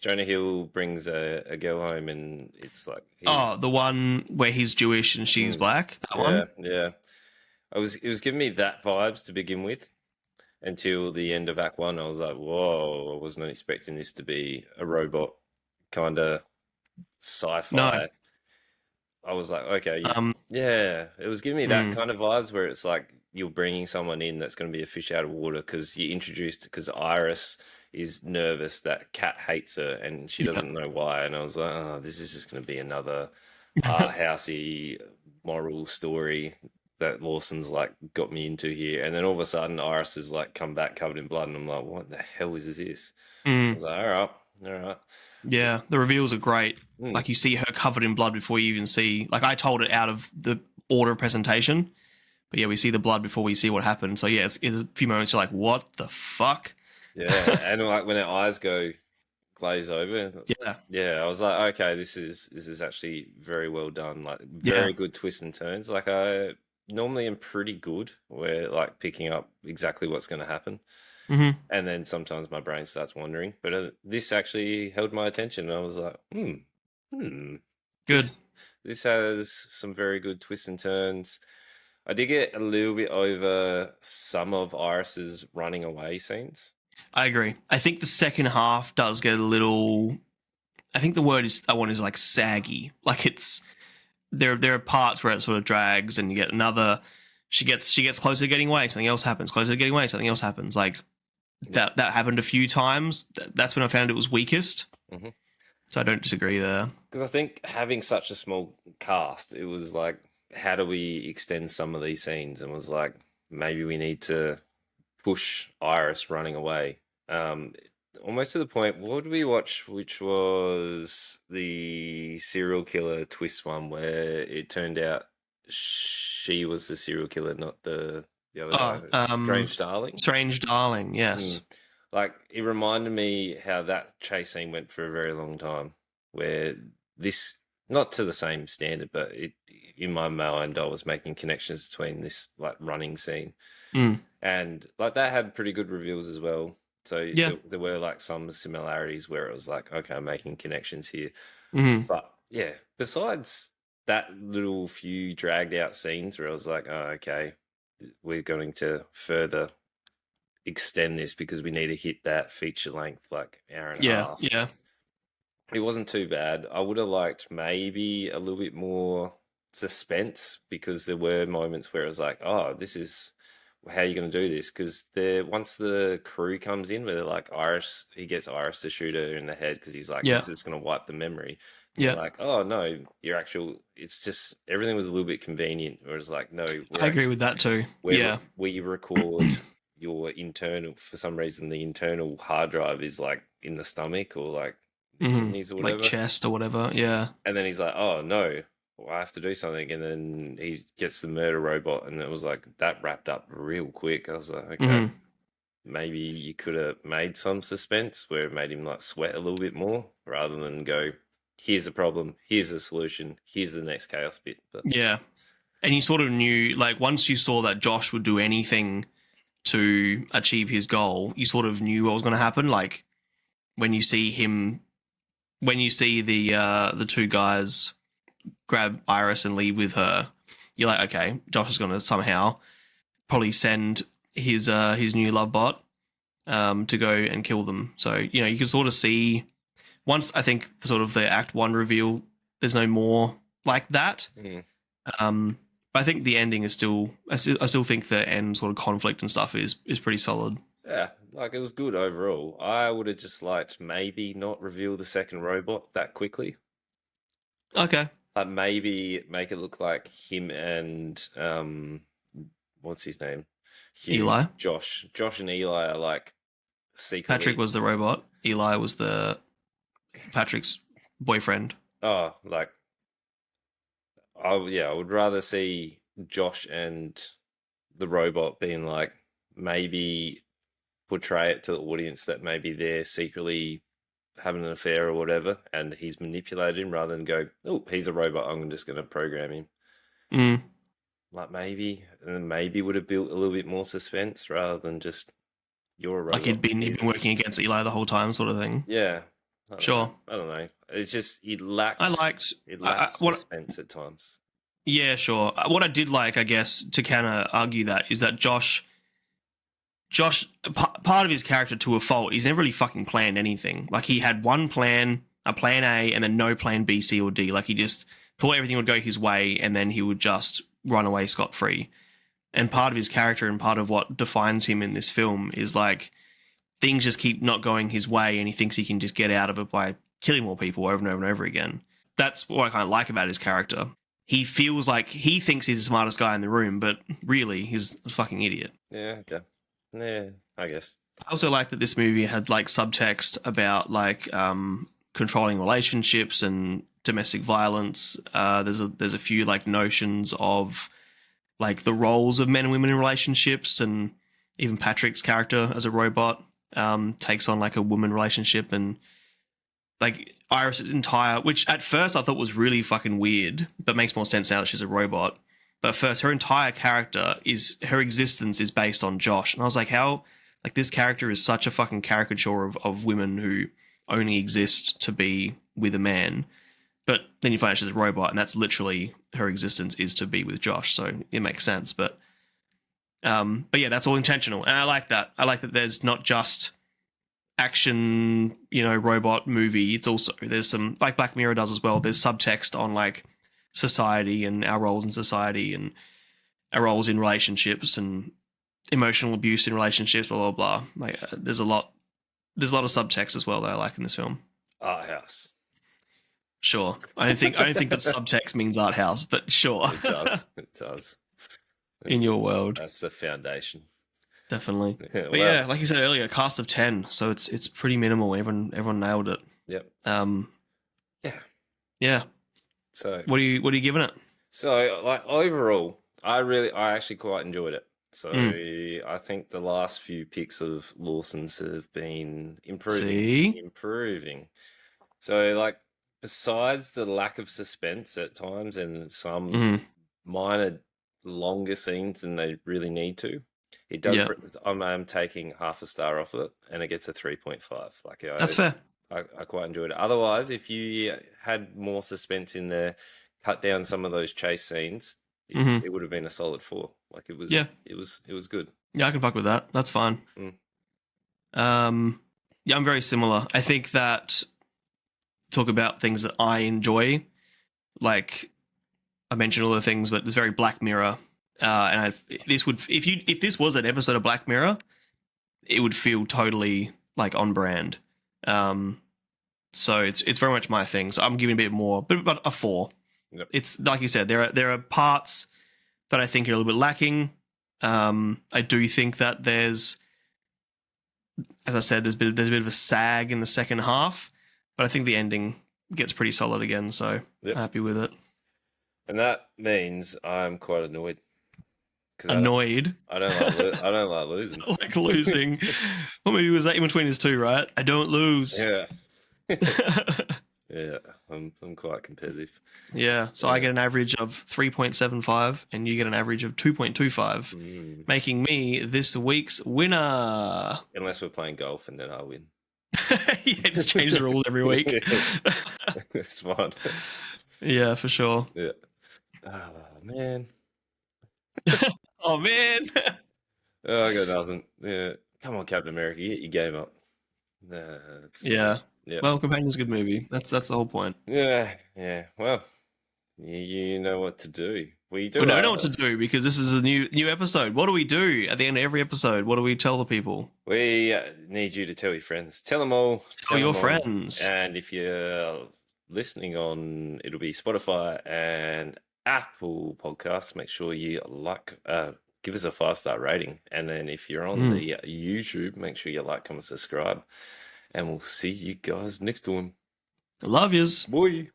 Jonah Hill brings a girl home, and it's like Oh, he's the one where he's Jewish and she's mm, black. That yeah, one. yeah. It was giving me that vibes to begin with until the end of Act One. I was like, whoa, I wasn't expecting this to be a robot kind of No. sci-fi. I was like, okay, Um. yeah. It was giving me that mm, kind of vibes where it's like you're bringing someone in that's going to be a fish out of water because you introduced because Iris is nervous that Cat hates her and she yeah. doesn't know why. And I was like, oh, this is just going to be another art housey moral story that Lawson's like got me into here. And then all of a sudden, Iris has like come back covered in blood, and I'm like, what the hell is this? I mm, was like, all right. yeah. The reveals are great. Mm, Like you see her covered in blood before you even see. Like I told it out of the order of presentation, but yeah, we see the blood before we see what happened. So yeah, it's a few moments you're like, what the fuck? yeah, and like when her eyes go glaze over. Yeah. Yeah, I was like, okay, this is actually very well done. Like Yeah. very good twists and turns. Like I normally am pretty good where like picking up exactly what's going to happen, hmm and then sometimes my brain starts wandering. But this actually held my attention, and I was like, hmm, Good. this this has some very good twists and turns. I did get a little bit over some of Iris's running away scenes. I agree. I think the second half does get a little. I think the word is I want is like saggy. Like it's there are parts where it sort of drags, and you get another. She gets closer to getting away. Something else happens. Closer to getting away. Something else happens. Like Yeah. that happened a few times. That's when I found it was weakest. Mm-hmm. So I don't disagree there. Because I think having such a small cast, it was like, how do we extend some of these scenes? And was like, maybe we need to push Iris running away. Um, Almost to the point. What did we watch? Which was the serial killer twist one, where it turned out she was the serial killer, not the other Oh, guy. Strange Darling. Strange Darling. Mm. Yes. Like it reminded me how that chase scene went for a very long time, where this not to the same standard, but it in my mind I was making connections between this like running scene Mm. and like that had pretty good reviews as well. So Yeah. there were like some similarities where it was like, okay, I'm making connections here. Mm. But yeah, besides that little few dragged out scenes where I was like, oh, okay, we're going to further extend this because we need to hit that feature length like hour and a Yeah. half. Yeah. It wasn't too bad. I would have liked maybe a little bit more suspense because there were moments where it was like, oh, this is how are you going to do this? Because there, once the crew comes in, where they're like Iris, he gets Iris to shoot her in the head because he's like, Yeah. this is going to wipe the memory. And you're Yeah. like, oh no, your actual. It's just everything was a little bit convenient. Where it's like, no, I agree with that too. Yeah. we record your internal for some reason the internal hard drive is like in the stomach or like the kidneys or Like whatever. chest or whatever. Yeah. And then he's like, oh no, well, I have to do something. And then he gets the murder robot, and it was like that wrapped up real quick. I was like, okay, hmm maybe you could have made some suspense where it made him like sweat a little bit more rather than go, here's the problem, here's the solution, here's the next chaos bit. But Yeah. And you sort of knew, like, once you saw that Josh would do anything to achieve his goal, you sort of knew what was going to happen. Like when you see him, when you see the two guys grab Iris and leave with her, you're like, okay, Josh is going to somehow probably send his new love bot to go and kill them. So you know you can sort of see once I think sort of the Act One reveal. There's no more like that. mm, But I think the ending is still. I still think the end sort of conflict and stuff is pretty solid. yeah, like it was good overall. I would have just liked maybe not reveal the second robot that quickly. Okay, Like maybe make it look like him and what's his name? Hugh, Eli. Josh and Eli are like Patrick secretly was the robot. Eli was the Patrick's boyfriend. like I would rather see Josh and the robot being like, maybe portray it to the audience that maybe they're secretly having an affair or whatever, and he's manipulated him rather than go, oh, he's a robot, I'm just going to program him. Mm. Like maybe would have built a little bit more suspense rather than just you're a robot. Like he'd been working against Eli the whole time, sort of thing. Yeah. Sure. I don't know. It's just it lacks suspense at times. Yeah, sure. What I did like, I guess, to kind of argue that is that Josh, part of his character to a fault, he's never really fucking planned anything. Like he had one plan, a plan A, and then no plan B, C, or D. Like he just thought everything would go his way, and then he would just run away scot-free. And part of his character and part of what defines him in this film is like things just keep not going his way, and he thinks he can just get out of it by killing more people over and over and over again. That's what I kind of like about his character. He feels like he thinks he's the smartest guy in the room, but really he's a fucking idiot. Yeah, okay. Yeah, I guess. I also like that this movie had like subtext about like controlling relationships and domestic violence. There's a few like notions of like the roles of men and women in relationships, and even Patrick's character as a robot takes on like a woman relationship, and like Iris's entire, which at first I thought was really fucking weird, but makes more sense now that she's a robot. But first, her entire character her existence is based on Josh. And I was like, how, like this character is such a fucking caricature of women who only exist to be with a man. But then you find out she's a robot, and that's literally her existence is to be with Josh. So it makes sense. But yeah, that's all intentional. And I like that. I like that there's not just action, robot movie. It's also, there's some, like Black Mirror does as well, there's subtext on like society and our roles in society and our roles in relationships and emotional abuse in relationships, blah, blah, blah. Like there's a lot of subtext as well that I like in this film. Art house. Sure. I don't think that subtext means art house, but sure. It does. It does. In your world. That's the foundation. Definitely. But yeah, like you said earlier, cast of 10, so it's pretty minimal. Everyone nailed it. Yep. Yeah. So what are you giving it? So like overall, I actually quite enjoyed it. So I think the last few picks of Lawson's have been improving. So like besides the lack of suspense at times and some minor longer scenes than they really need to, it does. Yeah. I'm taking half a star off it, and it gets a 3.5. Like that's fair. I quite enjoyed it. Otherwise, if you had more suspense in there, cut down some of those chase scenes, it would have been a solid 4. Like it was. Yeah. It was good. Yeah, I can fuck with that. That's fine. Yeah, I'm very similar. I think that talk about things that I enjoy, like I mentioned all the things, but it's very Black Mirror. And if this was an episode of Black Mirror, it would feel totally like on brand. So it's very much my thing. So I'm giving a bit more, but a 4. Yep. It's like you said, there are parts that I think are a little bit lacking. I do think that there's, as I said, there's a bit of a sag in the second half, but I think the ending gets pretty solid again. So I'm happy with it. And that means I'm quite annoyed. Annoyed? I don't like losing. I like losing. What movie was that? In Between Us 2, right? I don't lose. Yeah. Yeah, I'm quite competitive. Yeah, so I get an average of 3.75 and you get an average of 2.25, making me this week's winner. Unless we're playing golf and then I win. Yeah, just change the rules every week. It's fun. Yeah, for sure. Yeah. Oh, man. Oh, man. Oh, I got nothing. Yeah. Come on, Captain America, get your game up. Yeah. Well, Companion's a good movie. That's the whole point. Yeah. Well, you know what to do. We don't know what to do because this is a new episode. What do we do at the end of every episode? What do we tell the people? We need you to tell your friends. Tell them all. Tell your friends. And if you're listening on, it'll be Spotify and Apple Podcasts. Make sure you give us a 5-star rating. And then if you're on the YouTube, make sure you like, comment, subscribe. And we'll see you guys next time. Love yous. Boy.